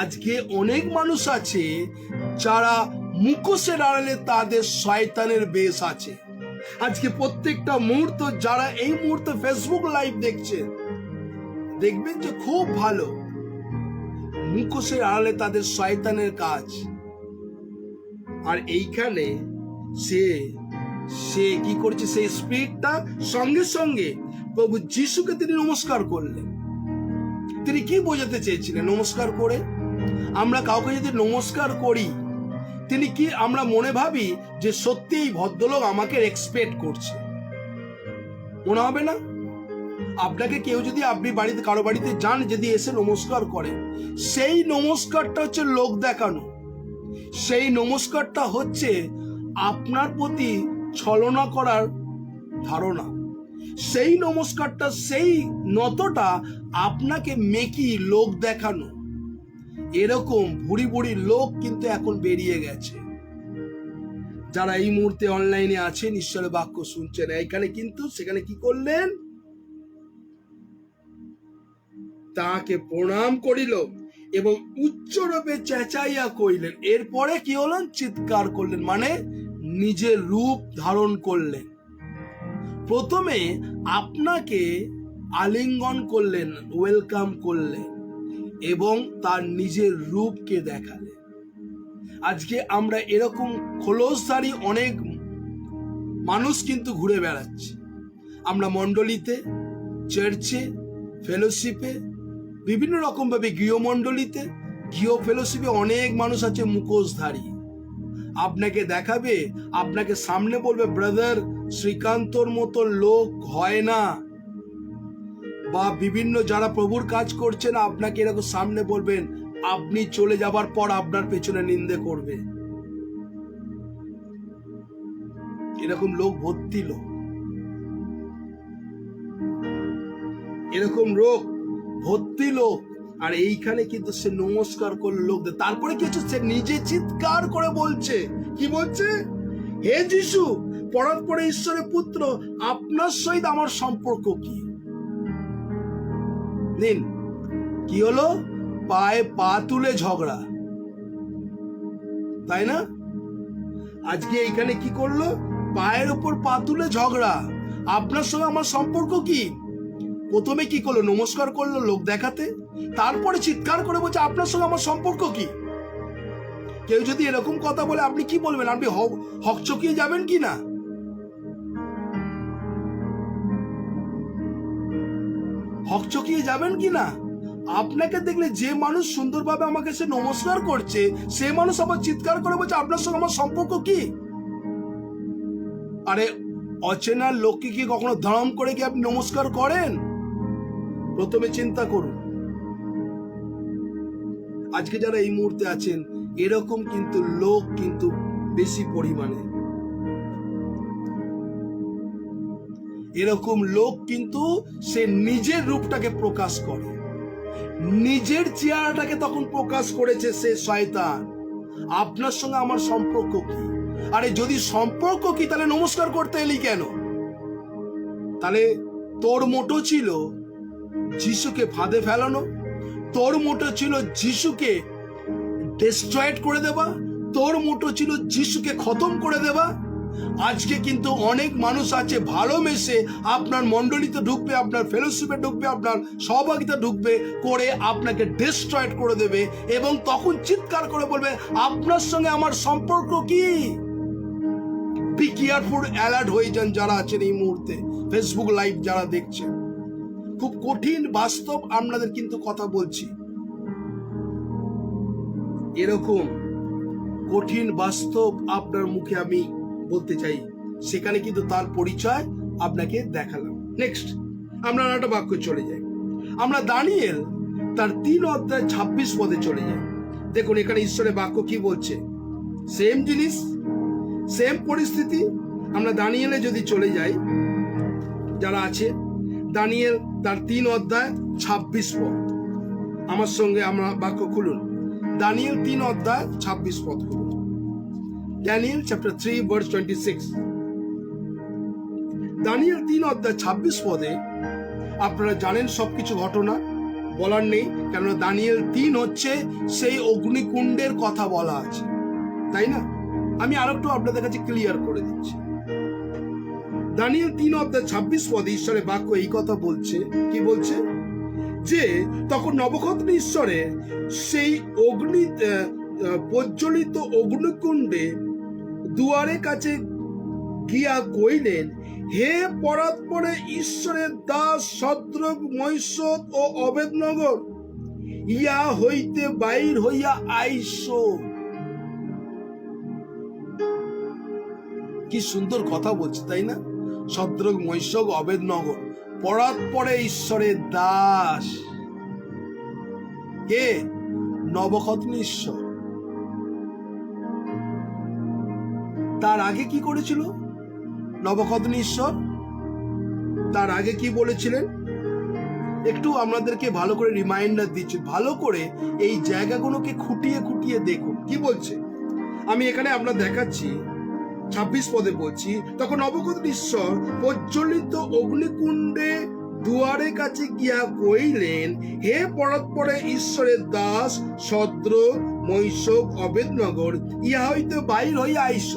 আজকে অনেক মানুষ আছে যারা মুখোশের আড়ালে তাদের শয়তানের বেশ আছে। আজকে প্রত্যেকটা মুহূর্ত, যারা এই মুহূর্তে ফেসবুক লাইভ দেখছে, দেখবেন যে খুব ভালো, মুখোশের আড়ালে তাদের শয়তানের কাজ। আর এইখানে সে কি করছে? সেই স্পিরিটটা সঙ্গে সঙ্গে প্রভু যিশুকে তিনি নমস্কার করলেন। তিনি কি বোঝাতে চেয়েছিলেন নমস্কার করে? আমরা কাউকে যদি নমস্কার করি, তিনি কি আমরা মনে ভাবি যে সত্যি এই ভদ্রলোক আমাকে রেসপেক্ট করছে? মনে হবে না? আপনাকে কেউ যদি, আপনি বাড়িতে কারো বাড়িতে যান, যদি এসে নমস্কার করে, সেই নমস্কারটা হচ্ছে লোক দেখানো। সেই নমস্কারটা হচ্ছে আপনার প্রতি ছলনা করার ধারণা। সেই নমস্কারটা, সেই নতটা আপনাকে মেকি লোক দেখানো, এরকম ভুড়ি ভুড়ি লোক কিন্তু এখন বেরিয়ে গেছে। যারা এই মুহূর্তে অনলাইনে আছেন, ঈশ্বরের বাক্য শুনছেন, এইখানে কিন্তু সেখানে কি করলেন, তাকে প্রণাম করিল এবং উচ্চরূপে চেঁচাইয়া কইলেন। এরপরে কি হলেন, চিৎকার করলেন, মানে নিজের রূপ ধারণ করলেন। প্রথমে আপনাকে আলিঙ্গন করলেন, ওয়েলকাম করলেন এবং তার নিজের রূপকে দেখালেন। আজকে আমরা এরকম খোলসধারী অনেক মানুষ কিন্তু ঘুরে বেড়াচ্ছি। আমরা মণ্ডলীতে, চার্চে, ফেলোশিপে, বিভিন্ন রকম ভাবে গৃহমণ্ডলীতে, গৃহ ফেলোশিপে অনেক মানুষ আছে মুখোশধারী। আপনাকে দেখাবে, আপনাকে সামনে বলবে ব্রাদার শ্রীকান্তর মতো লোক হয় না, বা বিভিন্ন যারা প্রভুর কাজ করছেন আপনাকে এরকম সামনে বলবেন, আপনি চলে যাবার পর আপনার পেছনে নিন্দে করবে। এরকম লোক ভর্তি, লোক এরকম লোক ভর্তি লোক। আর এইখানে কিন্তু সে নমস্কার করলো লোকদের। তারপরে কি হচ্ছে, সে নিজে চিৎকার করে বলছে, কি বলছে, হে যিশু পরাৎপরে ঈশ্বরের পুত্র, আপনার সহিত আমার সম্পর্ক কি? নিন, কি হলো, পায়ে পা তুলে ঝগড়া, তাই না? আজকে এইখানে কি করলো, পায়ের উপর পা তুলে ঝগড়া, আপনার সঙ্গে আমার সম্পর্ক কি? প্রথমে কি করলো, নমস্কার করলো লোক দেখাতে, তারপরে চিৎকার করে বলছে আপনার সঙ্গে আমার সম্পর্ক কি? কেউ যদি এরকম কথা বলে আপনি কি বলবেন? আপনি হকচকিয়ে যাবেন কি না? হকচকিয়ে যাবেন কি না? আপনাকে দেখলে যে মানুষ সুন্দরভাবে আমাকে সে নমস্কার করছে, সে মানুষ আবার চিৎকার করে বলছে আপনার সঙ্গে আমার সম্পর্ক কি? আরে অচেনা লোককে কি কখনো ধরম করে কি আপনি নমস্কার করেন? প্রথমে চিন্তা করুন। আজকে যারা এই মুহূর্তে আছেন, এরকম কিন্তু লোক কিন্তু বেশি পরিমাণে, এরকম লোক কিন্তু সে নিজের রূপটাকে প্রকাশ করে, নিজের চেহারাটাকে তখন প্রকাশ করেছে সে শয়তান। আপনার সঙ্গে আমার সম্পর্ক কি? আরে যদি সম্পর্ক কি, তাহলে নমস্কার করতে এলি কেন? তাহলে তোর মোটো ছিল যিশুকে ফাঁদে ফেলানো, তোর মোটো ছিল যিশুকে ডিস্ট্রয়েড করে দেবা, তোর মোটো ছিল যিশুকে খতম করে দেবা। আজকে কিন্তু অনেক মানুষ আছে ভালোবেসে আপনার মণ্ডলীতে ঢুকবে, আপনার ফেলোশিপে ঢুকবে, আপনার সহভাগিতা ঢুকবে করে আপনাকে ডিস্ট্রয়েড করে দেবে এবং তখন চিৎকার করে বলবে আপনার সঙ্গে আমার সম্পর্ক কি? বি কেয়ারফুল, অ্যালার্ট হয়ে যান যারা আছেন এই মুহূর্তে ফেসবুক লাইভ যারা দেখছেন। খুব কঠিন বাস্তব আপনাদের কিন্তু কথা বলছি, এরকম কঠিন বাস্তব আপনার মুখে আমি বলতে চাই, সেখানে কিন্তু তার পরিচয় আপনাকে দেখালাম। নেক্সট আমরা একটা বাক্য চলে যাই, আমরা দানিয়েল তার 3 অধ্যায় 26 পদে চলে যাই। দেখুন এখানে ঈশ্বরের বাক্য কি বলছে, সেম জিনিস, সেম পরিস্থিতি। আমরা দানিয়েলে যদি চলে যাই, যারা আছে দানিয়েল তার 3 অধ্যায় 26 পদ, আমার সঙ্গে আমরা বাক্য খুলুন। দানিয়েল 3 অধ্যায় 26 পদ খুলুন। Daniel chapter 3 verse 26. দানিয়েল 3 অধ্যায় 26 পদে আপনারা জানেন সবকিছু ঘটনা, বলার নেই, কেননা দানিয়েল 3 হচ্ছে সেই অগ্নিকুণ্ডের কথা বলা আছে, তাই না? আমি আরেকটু আপনাদের কাছে ক্লিয়ার করে দিচ্ছি। দানিয়েল 3 অধ্যায় 26 পদে ঈশ্বরের বাক্য এই কথা বলছে, কি বলছে, যে তখন নবুকদনেশ্বরের সেই প্রজ্বলিত অগ্নিকুণ্ডে দুয়ারে কাছে গিয়া কইলেন, হে পরাৎপরে ঈশ্বরের দাস শদ্রক, মৈশদ ও অবেদনগর, ইয়া হইতে বাইর হইয়া আইসো। কি সুন্দর কথা বলছে, তাই না? শদ্রক, মৈশদ, অবেদনগর, পরাৎপরে ঈশ্বরের দাস, কে? নবুকদনেশ্বর। তার আগে কি করেছিল নবুকদনেশ্বর? তার আগে কি বলেছিলেন? একটু আপনাদেরকে ভালো করে রিমাইন্ডার দিচ্ছি, ভালো করে এই জায়গাগুলোকে খুঁটিয়ে খুঁটিয়ে দেখুন কি বলছে। আমি এখানে আপনার দেখাচ্ছি 26 পদে বলছি, তখন নবুকদনেশ্বর প্রজ্বলিত অগ্নিকুণ্ডে দুয়ারে কাছে গিয়া কইলেন, হে পরাৎপরে ঈশ্বরের দাস শদ্র মৈশক অবেদনগর, ইহা হইতে বাইর হইয়া আইস।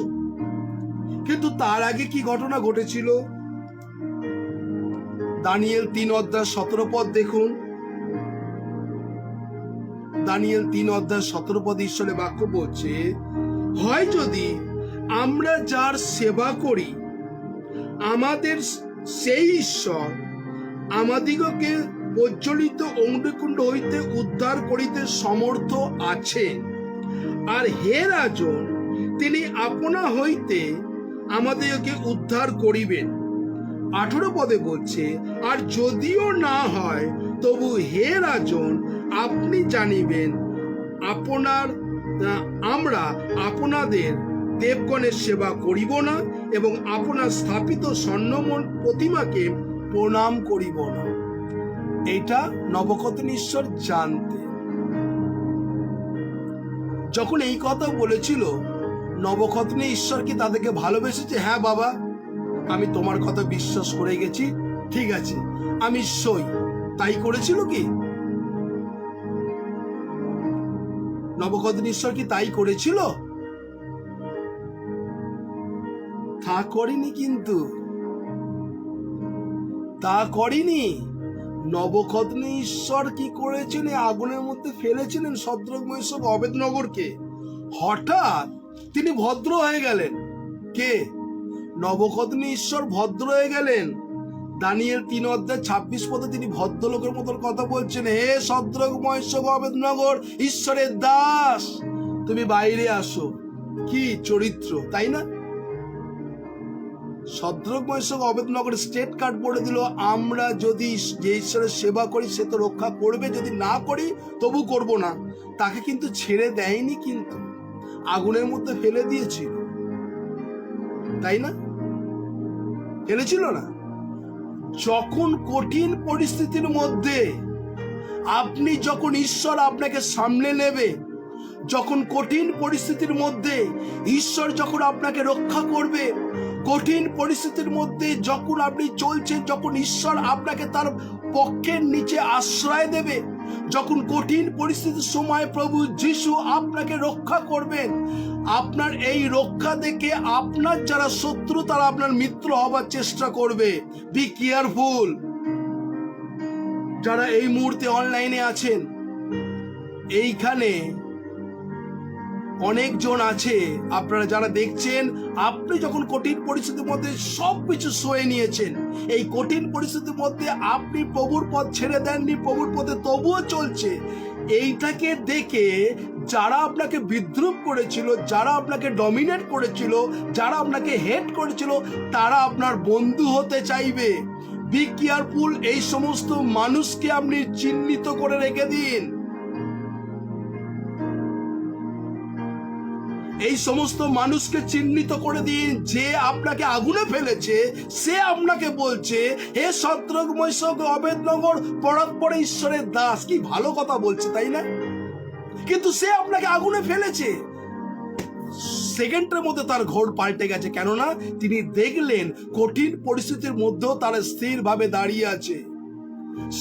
কিন্তু তার আগে কি ঘটনা ঘটেছিল? দানিয়েল 3:17 দেখুন। দানিয়েল 3:17 ঈশ্বরের বাক্য বলছে, হয় যদি আমরা যার সেবা করি আমাদের সেই ঈশ্বর আমাদিগকে প্রজ্বলিত অগ্নিকুণ্ড হইতে উদ্ধার করিতে সমর্থ আছেন, আর হে রাজন তিনি আপনা হইতে আমাদেরকে উদ্ধার করিবেন। 18 পদে বলছে, আর যদিও না হয় তবু হে রাজন আপনি জানিবেন আমরা আপনাদের দেবগণের সেবা করিব না এবং আপনার স্থাপিত স্বর্ণমন প্রতিমাকে প্রণাম করিব না। এটা নবুকদনেশ্বর জানতে যখন এই কথা বলেছিল, নবুকদনেশ্বর কি তাদেরকে ভালোবেসেছে? হ্যাঁ বাবা, আমি তোমার কথা বিশ্বাস করে গেছি, ঠিক আছে আমি সই, তাই করেছিল কি? নবুকদনেশ্বর কি তাই করেছিল? তা করেনি, কিন্তু তা করেনি। নবুকদনেশ্বর কি করেছিলেন? আগুনের মধ্যে ফেলেছিলেন শদ্রক মৈশক অবেদনগরকে। হঠাৎ তিনি ভদ্র হয়ে গেলেন। কে? নবুকদনেশ্বর ভদ্র হয়ে গেলেন। দানিয়েল 3:26 পদে তিনি ভদ্রলোকের মতন কথা বলছেন, হে শদ্রক মৈশক অবেদনগর ঈশ্বরের দাস তুমি বাইরে আসো। কি চরিত্র, তাই না? শদ্রক মৈশক অবেদনগর স্টেট কার্ড বলে দিল, আমরা যদি যে ঈশ্বরের সেবা করি সে তো রক্ষা করবে, যদি না করি তবু করব না। তাকে কিন্তু ছেড়ে দেয়নি, কিন্তু আগুনের মধ্যে ফেলে দিয়েছিল, তাই না? ফেলেছিল না? যখন কঠিন পরিস্থিতির মধ্যে আপনি যখন ঈশ্বর আপনাকে সামলে নেবে, যখন কঠিন পরিস্থিতির মধ্যে ঈশ্বর যখন আপনাকে রক্ষা করবে, কঠিন পরিস্থিতির মধ্যে যখন আপনি চলছেন, যখন ঈশ্বর আপনাকে তার পক্ষের নিচে আশ্রয় দেবে, যখন কঠিন পরিস্থিতির সময় প্রভু যিশু আপনাকে রক্ষা করবেন, আপনার এই রক্ষা দেখে আপনার যারা শত্রু তারা আপনার মিত্র হবার চেষ্টা করবে। Be careful. যারা এই মুহূর্তে অনলাইনে আছেন, এইখানে অনেকজন আছে, আপনারা যারা দেখছেন, আপনি যখন কঠিন পরিস্থিতির মধ্যে সবকিছু সয়ে নিয়েছেন, এই কঠিন পরিস্থিতির মধ্যে আপনি প্রভুর পথ ছেড়ে দেননি, প্রভুর পথে তবুও চলছে, এইটাকে দেখে যারা আপনাকে বিদ্রুপ করেছিল, যারা আপনাকে ডমিনেট করেছিল, যারা আপনাকে হেট করেছিল, তারা আপনার বন্ধু হতে চাইবে। Be careful. এই সমস্ত মানুষকে আপনি চিহ্নিত করে রেখে দিন। এই সমস্ত মানুষকে চিহ্নিত করে দিন। যে আপনাকে আগুনে ফেলেছে সে আপনাকে বলছে, হে শদ্রক মৈশক অবেদনগর পরাৎপরে ঈশ্বরের দাস। কি ভালো কথা বলছে, তাই না? কিন্তু সে আপনাকে আগুনে ফেলেছে। সেকেন্ডের মধ্যে তার ঘোর পাল্টে গেছে, কেননা তিনি দেখলেন কঠিন পরিস্থিতির মধ্যেও তারা স্থিরভাবে দাঁড়িয়ে আছে।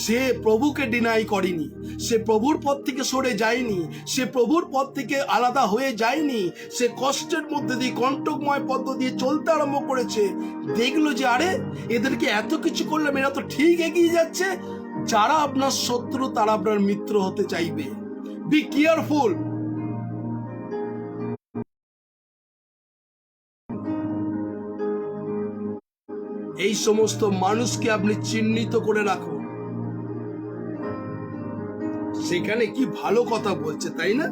সে প্রভুকে ডিনাই করেনি, সে প্রভুর পথ থেকে সরে যায়নি, সে প্রভুর পথ থেকে আলাদা হয়ে যায়নি। সে কষ্টের মধ্যে দিয়ে কণ্টকময় পথ দিয়ে চলতে আরম্ভ করেছে। দেখলো যে আরে এদেরকে এত কিছু করলাম, এরা তো ঠিক এগিয়ে যাচ্ছে। যারা আপনার শত্রু তারা আপনার মিত্র হতে চাইবে। Be careful. এই সমস্ত মানুষকে আপনি চিহ্নিত করে রাখুন। সেখানে কি ভালো কথা বলছে, তাই না?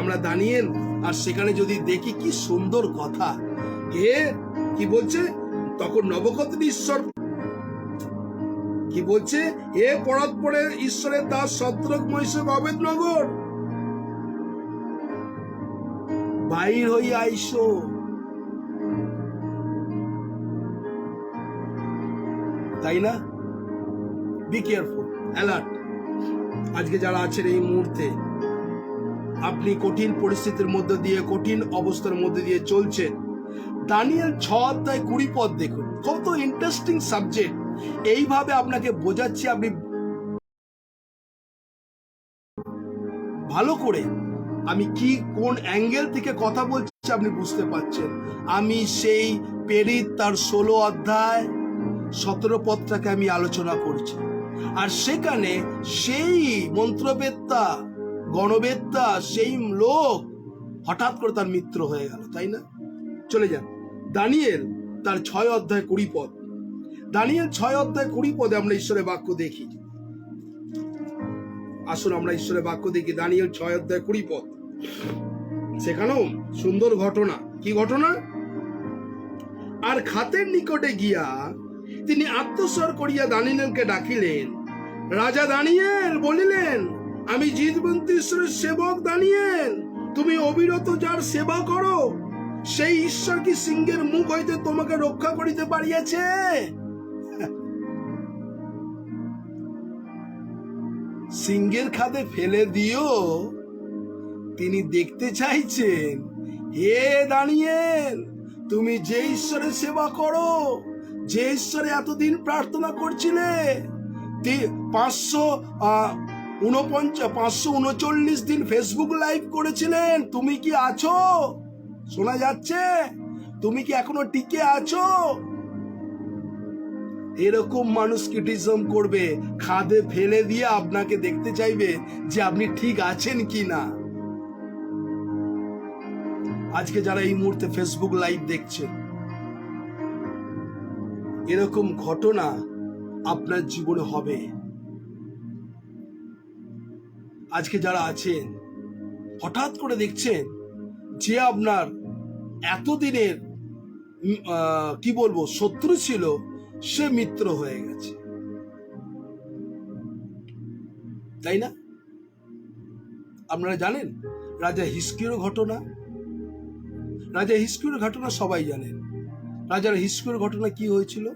আমরা দানিয়েল আর সেখানে যদি দেখি কি সুন্দর কথা। হে কি বলছে তখন নবুকদনেশ্বর কি বলছে, হে পরাৎপরে ঈশ্বরের দাস শদ্রক মৈশক অবেদনগর বাইর হইয়া আইসো। তাই না? Be careful, alert. আজকে যারা আছেন এই মুহূর্তে, আপনি কঠিন পরিস্থিতির মধ্যে দিয়ে, কঠিন অবস্থার মধ্যে দিয়ে চলছেন, দানিয়েল 6:20 দেখুন, কত ইন্টারেস্টিং সাবজেক্ট। এইভাবে আপনাকে বোঝাচ্ছি, আপনি ভালো করে আমি কি কোন অ্যাঙ্গেল থেকে কথা বলছি আপনি বুঝতে পারছেন। আমি সেই পেরিত তার 16:17 পদটাকে আমি আলোচনা করছি, আর সেখানে সেই মন্ত্রবেত্তা, গণবেত্তা, সেই লোক হঠাৎ করে তার মৃত্যু হয়ে গেল, তাই না? চলে যান দানিয়েল তার 6:20 দানিয়েল 6:20 আমরা ঈশ্বরের বাক্য দেখি। আসুন আমরা ঈশ্বরের বাক্য দেখি, দানিয়েল 6:20। সেখানেও সুন্দর ঘটনা। কি ঘটনা? আর খাতের নিকটে গিয়া তিনি আত্মস্বর করিয়া দানিয়েলকে ডাকিলেন। রাজা দানিয়েল বলিলেন, আমি জীবন্ত ঈশ্বরের সেবক দানিয়েল, তুমি অবিরত যার সেবা করো, সেই ঈশ্বর কি সিংহের মুখ হইতে তোমাকে রক্ষা করিতে পারিয়াছে? সিংহের খাদে ফেলে দিও তিনি দেখতে চাইছেন, হে দানিয়েল, তুমি যে ঈশ্বরের সেবা করো, যে ঈশ্বরে এতদিন প্রার্থনা করছিলে, 539 দিন ফেসবুক লাইভ করেছিলেন, তুমি কি আছো? শোনা যাচ্ছে? তুমি কি এখনো টিকে আছো? এরকম মানুষ ক্রিটিসিজম করবে, খাদে ফেলে দিয়ে আপনাকে দেখতে চাইবে যে আপনি ঠিক আছেন কি না। আজকে যারা এই মুহূর্তে ফেসবুক লাইভ দেখছেন, এরকম ঘটনা আপনার জীবনে হবে। আজকে যারা আছেন, হঠাৎ করে দেখছেন যে আপনার এতদিনের কি বলবো শত্রু ছিল, সে মিত্র হয়ে গেছে, তাই না? আপনারা জানেন রাজা হিজকিয়ার ঘটনা। রাজা হিজকিয়ার ঘটনা সবাই জানেন। রাজার হিজকিয়ার ঘটনা কি হয়েছিল?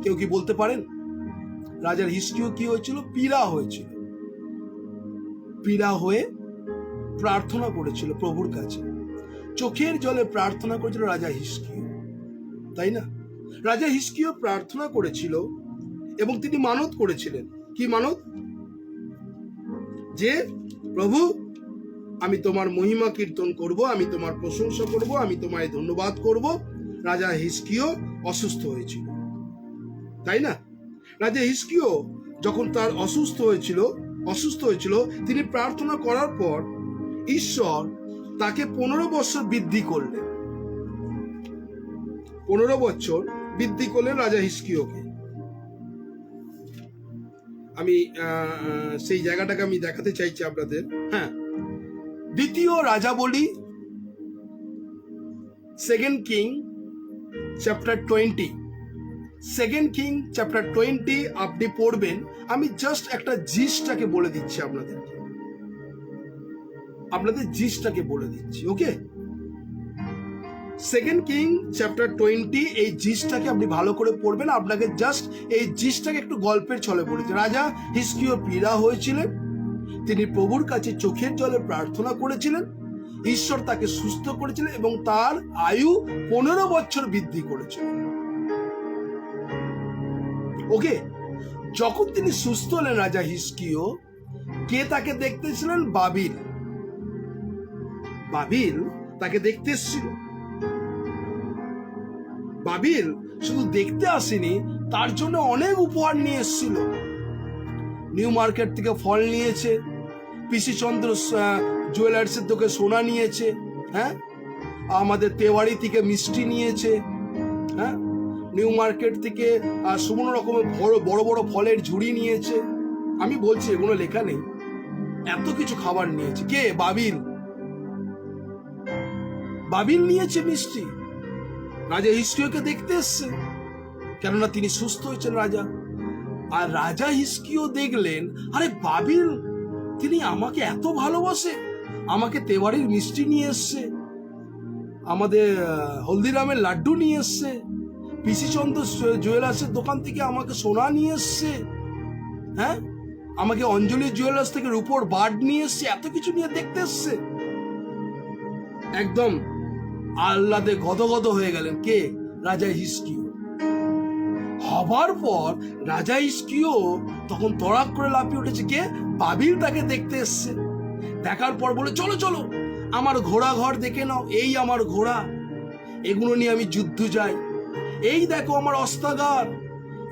কেউ কি বলতে পারেন? রাজার হিজকিয়া কি হয়েছিল? পীড়া হয়েছিল। পীড়া হয়ে প্রার্থনা করেছিল প্রভুর কাছে, চোখের জলে প্রার্থনা করেছিল রাজা হিজকিয়া, তাই না? রাজা হিজকিয়া প্রার্থনা করেছিল এবং তিনি মানত করেছিলেন। কি মানত? যে প্রভু, আমি তোমার মহিমা কীর্তন করব, আমি তোমার প্রশংসা করব, আমি তোমায় ধন্যবাদ করব। রাজা হিজকিয়া অসুস্থ হয়েছিল, তাই না? রাজা হিজকিয়া যখন তার অসুস্থ হয়েছিল, তিনি প্রার্থনা করার পর ঈশ্বর তাকে 15 বছর বৃদ্ধি করলেন। 15 বছর বৃদ্ধি করলেন রাজা হিজকিয়াকে। আমি সেই জায়গাটাকে আমি দেখাতে চাইছি আপনাদের। হ্যাঁ, দ্বিতীয় রাজাবলী, 2 কিং চ্যাপ্টার 20, 2 কিং চ্যাপ্টার 20 আপনি পড়বেন। আমি জাস্ট একটা জিস্টটাকে বলে দিচ্ছি আপনাদের জিস্টটাকে বলে দিচ্ছি, ওকে? 2 কিং চ্যাপ্টার 20, এই জিস্টটাকে আপনি ভালো করে পড়বেন। আপনাকে জাস্ট এই জিস্টটাকে একটু গল্পের ছলে বলেছে। রাজা হিজকিয়া পীড়া হয়েছিলেন, তিনি প্রভুর কাছে চোখের জলে প্রার্থনা করেছিলেন, ঈশ্বর তাকে সুস্থ করেছিলেন এবং তার আয়ু 15 বছর বৃদ্ধি করেছিলেন, ওকে? যখন তিনি সুস্থ হলেন রাজা হিজকিয়া, কে তাকে দেখতেছিলেন? বাবিল তাকে দেখতে এসেছিল। বাবিল শুধু দেখতে আসেনি, তার জন্য অনেক উপহার নিয়ে এসেছিল। নিউ মার্কেট থেকে ফল নিয়েছে, পিসি চন্দ্র জুয়েলার্সের থেকে সোনা নিয়েছে, হ্যাঁ, আমাদের তেওয়ারি থেকে মিষ্টি নিয়েছে, হ্যাঁ, নিউ মার্কেট থেকে সমস্ত রকমের বড় বড় ফলের ঝুড়ি নিয়েছে। আমি বলছি, এগুলো লেখা নেই, এত কিছু খাবার নিয়েছে। কে? বাবিল নিয়েছে মিষ্টি। রাজা হিজকিয়াকে দেখতে এসছে, কেননা তিনি সুস্থ হয়েছেন রাজা। আর রাজা হিজকিয়া দেখলেন, আরে বাবিল, তিনি আমাকে এত ভালোবাসে, আমাকে তেওয়ারির মিষ্টি নিয়ে এসছে, আমাদের হলদিরামের লাড্ডু নিয়ে এসছে, পিসি চন্দ্র জুয়েলার্সের দোকান থেকে আমাকে সোনা নিয়ে এসছে, হ্যাঁ, আমাকে অঞ্জলি জুয়েলার্স থেকে রূপোর বার্ড নিয়ে এসছে, এত কিছু নিয়ে দেখতে এসছে। একদম আহ্লাদে গদগদ হয়ে গেলেন কে? রাজা হিজকিয়্যাহ। হবার পর রাজা হিজকিয়্যাহ তখন তড়াক করে লাফিয়ে উঠেছে, কে? বাবিল তাকে দেখতে এসছে। দেখার পর বলে, চলো চলো আমার ঘোড়া ঘর দেখে নাও, এই আমার ঘোড়া, এগুলো নিয়ে আমি যুদ্ধ যাই। এই দেখো আমার অস্ত্রাগার,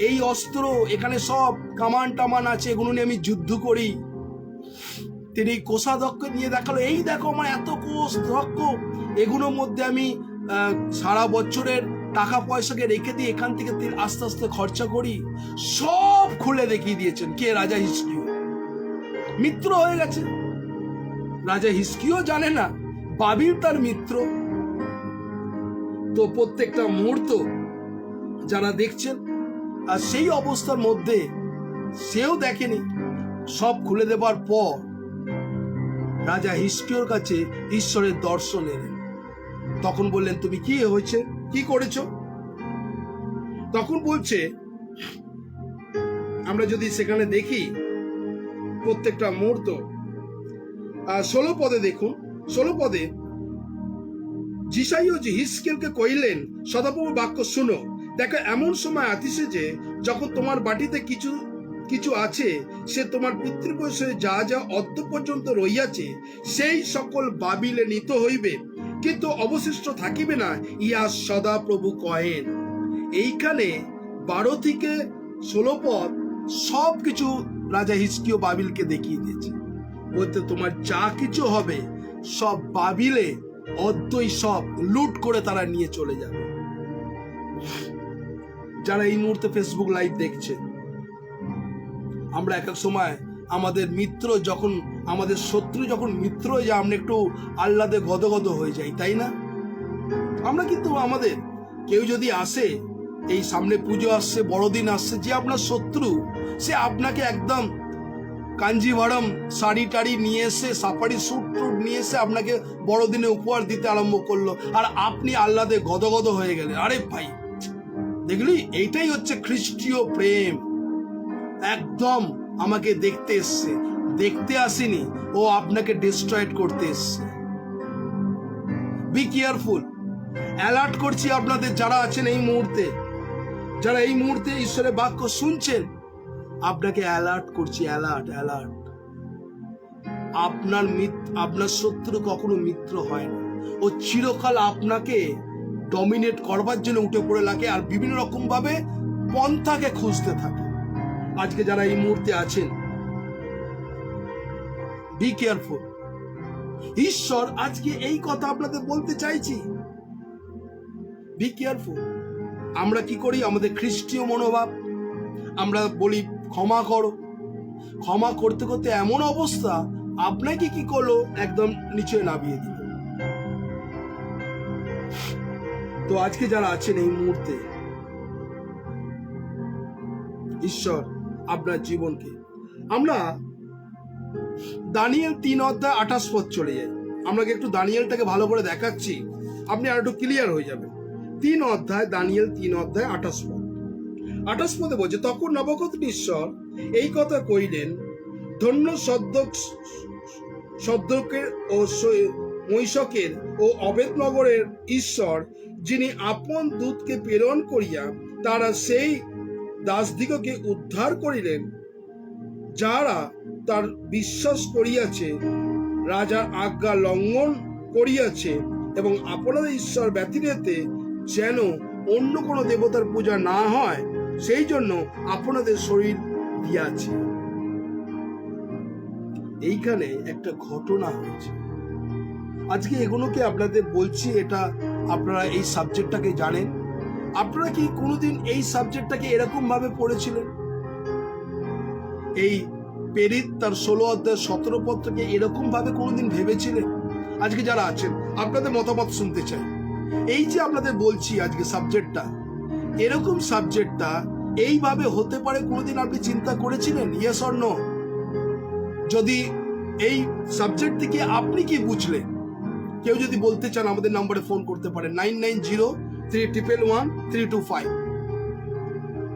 এই অস্ত্র, এখানে সব কামান টামান আছে, এগুলো নিয়ে আমি যুদ্ধ করি। তিনি কোষাধ্যক্ষ নিয়ে দেখালো, এই দেখো আমার এত কোষাধ্যক্ষ, এগুলোর মধ্যে আমি সারা বছরের টাকা পয়সাকে রেখে দিই, এখান থেকে আস্তে আস্তে খরচা করি। সব খুলে দেখিয়ে দিয়েছেন কে? রাজা হিজকিয়্যাহ। মিত্র হয়ে গেছে। রাজা হিজকিয়্যাহ জানে না বাবিল তার মিত্র। তো প্রত্যেকটা মুহূর্ত যারা দেখছেন, আর সেই অবস্থার মধ্যে সেও দেখেনি, সব খুলে দেবার পর রাজা হিজকিয়্যাহর কাছে ঈশ্বরের দর্শন এলেন। তখন বললেন, তুমি কি হয়েছে, কি করেছো? তখন বলছে, আমরা যদি সেখানে দেখি প্রত্যেকটা মুহূর্ত 16 পদে দেখুন, 16 পদে যিশাইও হিজকিয়্যাহকে কইলেন, সদাপ্রভু বাক্য শুনো, দেখো এমন সময় আসিছে যে যখন তোমার বাটিতে কিছু কিছু আছে, সে তোমার পিতৃবয়সে যা যা অদ্য পর্যন্ত রইয়াছে সেই সকল বাবিলে নিত হইবে, কিন্তু অবশিষ্ট থাকিবে না, ইহা সদাপ্রভু কহেন। এইখানে 12 থেকে 16 পদ সব কিছু রাজা হিজকিয়্যাহ বাবিলকে দেখিয়ে দিয়েছে। বলতে তোমার যা কিছু হবে সব বাবিলে অদ্যই সব লুট করে তারা নিয়ে চলে যাবে। যারা এই মুহূর্তে ফেসবুক লাইভ দেখছে, আমরা এক এক সময় আমাদের মিত্র যখন, আমাদের শত্রু যখন মিত্র হয়ে যায়, আমরা একটু আহ্লাদে গদগদ হয়ে যাই, তাই না? আমরা কিন্তু আমাদের কেউ যদি আসে, এই সামনে পুজো আসছে, বড়দিন আসছে, যে আপনার শত্রু, সে আপনাকে একদম কাঞ্জিভারম শাড়ি টাড়ি নিয়ে এসে, সাফারি স্যুট টুট নিয়ে এসে আপনাকে বড়দিনে উপহার দিতে আরম্ভ করলো, আর আপনি আহ্লাদে গদগদ হয়ে গেলেন। আরে ভাই, দেখলি, এইটাই হচ্ছে খ্রিস্টীয় প্রেম। একদম আমাকে দেখতে এসছে, দেখতে আসেনি, ও আপনাকে ডিস্ট্রয়েড করতে এসছে। Be careful. অ্যালার্ট করছি আপনাদের যারা আছেন এই মুহূর্তে, যারা এই মুহূর্তে ঈশ্বরের বাক্য শুনছেন, আপনাকে অ্যালার্ট করছি, অ্যালার্ট, অ্যালার্ট। আপনার শত্রু কখনো মিত্র হয় না। ও চিরকাল আপনাকে ডমিনেট করবার জন্য উঠে পড়ে লাগে, আর বিভিন্ন রকম ভাবে পন্থাকে খুঁজতে থাকে। আজকে যারা এই মুহূর্তে আছেন, বি কেয়ারফুল। ঈশ্বর আজকে এই কথা আপনাদের বলতে চাইছি, বি কেয়ারফুল। আমরা কি করি? আমাদের খ্রিস্টীয় মনোভাব, আমরা বলি ক্ষমা করো, ক্ষমা করতে করতে এমন অবস্থা আপনাকে কি করলো, একদম নিচে নামিয়ে দিল। তো আজকে যারা আছেন এই মুহূর্তে, ঈশ্বর আপনার জীবনকে, আমরা দানিয়েল 3 অধ্যায় 28 পদ চলে যাই। আমরা একটু দানিয়েলটাকে ভালো করে দেখাচ্ছি, আপনি আর একটু ক্লিয়ার হয়ে যাবেন। 3 অধ্যায়, দানিয়েল 3 অধ্যায় 28 পদ। 28 পদে বলছে, তখন নবুকদনেছর এই কথা কইলেন, ধন্য সদ্যকের ও মৈশকের ও অবেদনগরের ঈশ্বর, যিনি আপন দূতকে প্রেরণ করিয়া তারা সেই দাসদিগকে উদ্ধার করিলেন, যারা তার বিশ্বাস করিয়াছে, রাজার আজ্ঞা লঙ্ঘন করিয়াছে, এবং আপনাদের ঈশ্বর ব্যতিরেকে যেন অন্য কোনো দেবতার পূজা না হয়, সেই জন্য আপনাদের শরীর দিয়াছে। এইখানে একটা ঘটনা হয়েছে। আজকে এগুলোকে আপনাদের বলছি, এটা আপনারা এই সাবজেক্টটাকে জানেন। আপনারা কি কোনোদিন এই সাবজেক্টটাকে এরকম ভাবে পড়েছিলেন? এই পেরিত তার 16 অধ্যায় 17 পদ থেকে এরকম ভাবে কোনোদিন ভেবেছিলেন? আজকে যারা আছেন, আপনাদের মতামত শুনতে চাই। এই যে আপনাদের বলছি আজকে সাবজেক্টটা, এরকম সাবজেক্টটা এইভাবে হতে পারে কোনোদিন আপনি চিন্তা করেছিলেন? Yes or no? যদি এই সাবজেক্ট থেকে আপনি কি বুঝলেন, কেউ যদি বলতে চান, আমাদের নম্বরে ফোন করতে পারেন, 990-311-325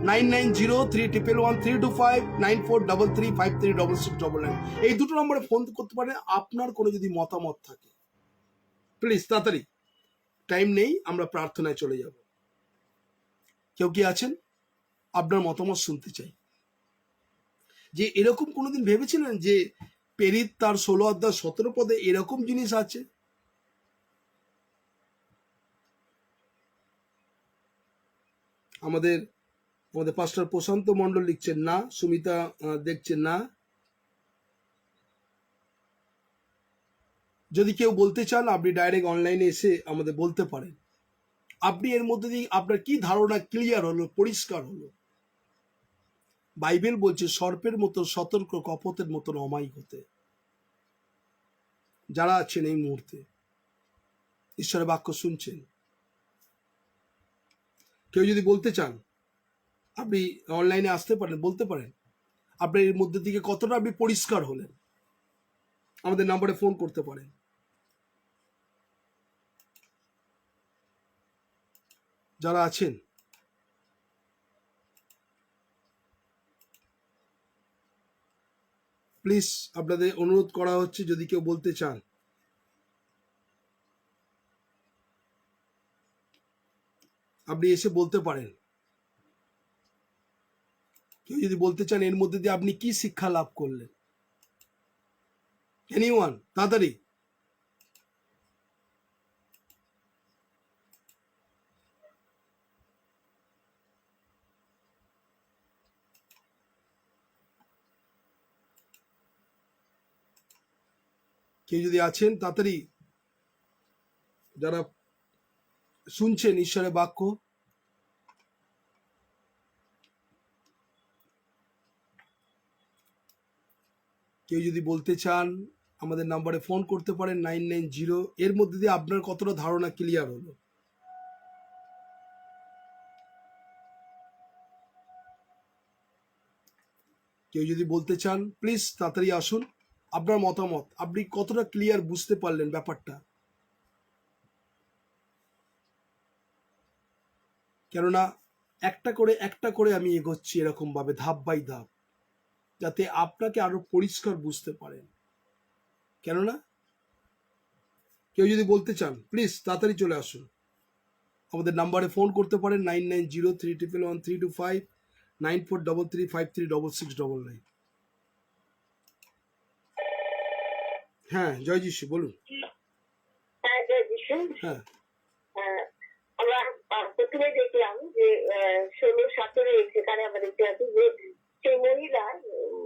990-311-325 9433536699 এই দুটো নম্বরে ফোন করতে পারেন। আপনার কোনো যদি মতামত থাকে প্লিজ তাড়াতাড়ি, টাইম নেই, আমরা প্রার্থনায় চলে যাব। কেউ কি আছেন? আপনার মতামত শুনতে চাই। যে এরকম কোনোদিন ভেবেছিলেন যে পেরিত তার 16 অধ্যায় 17 পদে এরকম জিনিস আছে? আমাদের পাস্টার প্রশান্ত মণ্ডল লিখছেন না, সুমিতা দেখছেন না। যদি কেউ বলতে চান আপনি ডাইরেক্ট অনলাইনে এসে আমাদের বলতে পারেন। আপনি এর মধ্যে দিয়ে আপনার কি ধারণা ক্লিয়ার হলো, পরিষ্কার হলো? বাইবেল বলছে সর্পের মতো সতর্ক, কপতের মতন অমায়িক হতে। যারা আছেন এই মুহূর্তে ঈশ্বরের বাক্য শুনছেন, কেউ যদি বলতে চান আপনি অনলাইনে আসতে পারেন, বলতে পারেন আপনার এর মধ্যে থেকে কতটা আপনি পরিষ্কার হলেন। আমাদের নাম্বারে ফোন করতে পারেন। যারা আছেন প্লিজ আপনাদের অনুরোধ করা হচ্ছে, যদি কেউ বলতে চান আপনি এসে বলতে পারেন। কেউ যদি বলতে চান এর মধ্যে দিয়ে আপনি কি শিক্ষা লাভ করলেন, এনিওয়ান, তাড়াতাড়ি। কেউ যদি আছেন তাড়াতাড়ি, যারা শুনছেন ঈশ্বরের বাক্য, কেউ যদি বলতে চান আমাদের নাম্বারে ফোন করতে পারেন 990। এর মধ্যে দিয়ে আপনার কতটা ধারণা ক্লিয়ার হলো? কেউ যদি বলতে চান প্লিজ তাড়াতাড়ি আসুন। আপনার মতামত, আপনি কতটা ক্লিয়ার বুঝতে পারলেন ব্যাপারটা? কেননা একটা করে আমি এগোচ্ছি এরকম ভাবে, ধাপ বাই ধাপ, যাতে আপনাকে আরো পরিষ্কার বুঝতে পারেন। কেননা কেউ যদি বলতে চান প্লিজ তাড়াতাড়ি চলে আসুন। আমাদের নাম্বারে ফোন করতে পারেন 990-311-325 9433536699। হ্যাঁ, জয় যিশু, বলুন। হ্যাঁ, জয় যিশু। হ্যাঁ, আমরা প্রথমে দেখলাম যে 16-17 সেখানে আমরা দেখতে পাচ্ছি যে সেই মহিলা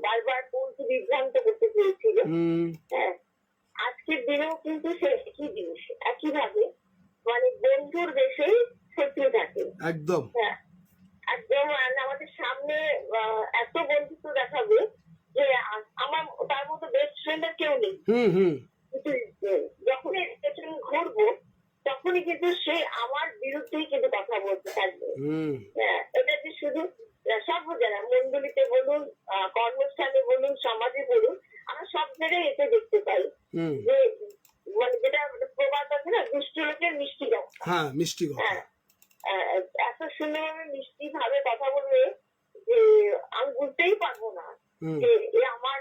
বারবার পৌঁছে বিভ্রান্ত করতে চেয়েছিল। হ্যাঁ, আজকের দিনেও কিন্তু সে একই জিনিস, একইভাবে মানে বন্ধুর বেশেই শত্রু থাকে। একদম। হ্যাঁ, একদম আমাদের সামনে এত বন্ধুত্ব দেখাবে যে আমার তার মতো বেস্ট ফ্রেন্ড আর কেউ নেই। কিন্তু যখনই পেছন ঘুরবো তখনই কিন্তু সে আমার বিরুদ্ধেই কিন্তু কথা বলতে থাকবে। এটা যে শুধু সব জায়গায়, মন্ডলীতে বলুন, কর্মস্থানে বলুন, সমাজে বলুন, আমরা সব জায়গায় এতে দেখতে পাই যে মানে যেটা প্রবাদ আছে না, দুষ্ট লোকের মিষ্টি কথা। হ্যাঁ, মিষ্টি কথা। এত সুন্দরভাবে মিষ্টি ভাবে কথা বলবে যে আমি বুঝতেই পারবো না যে এ আমার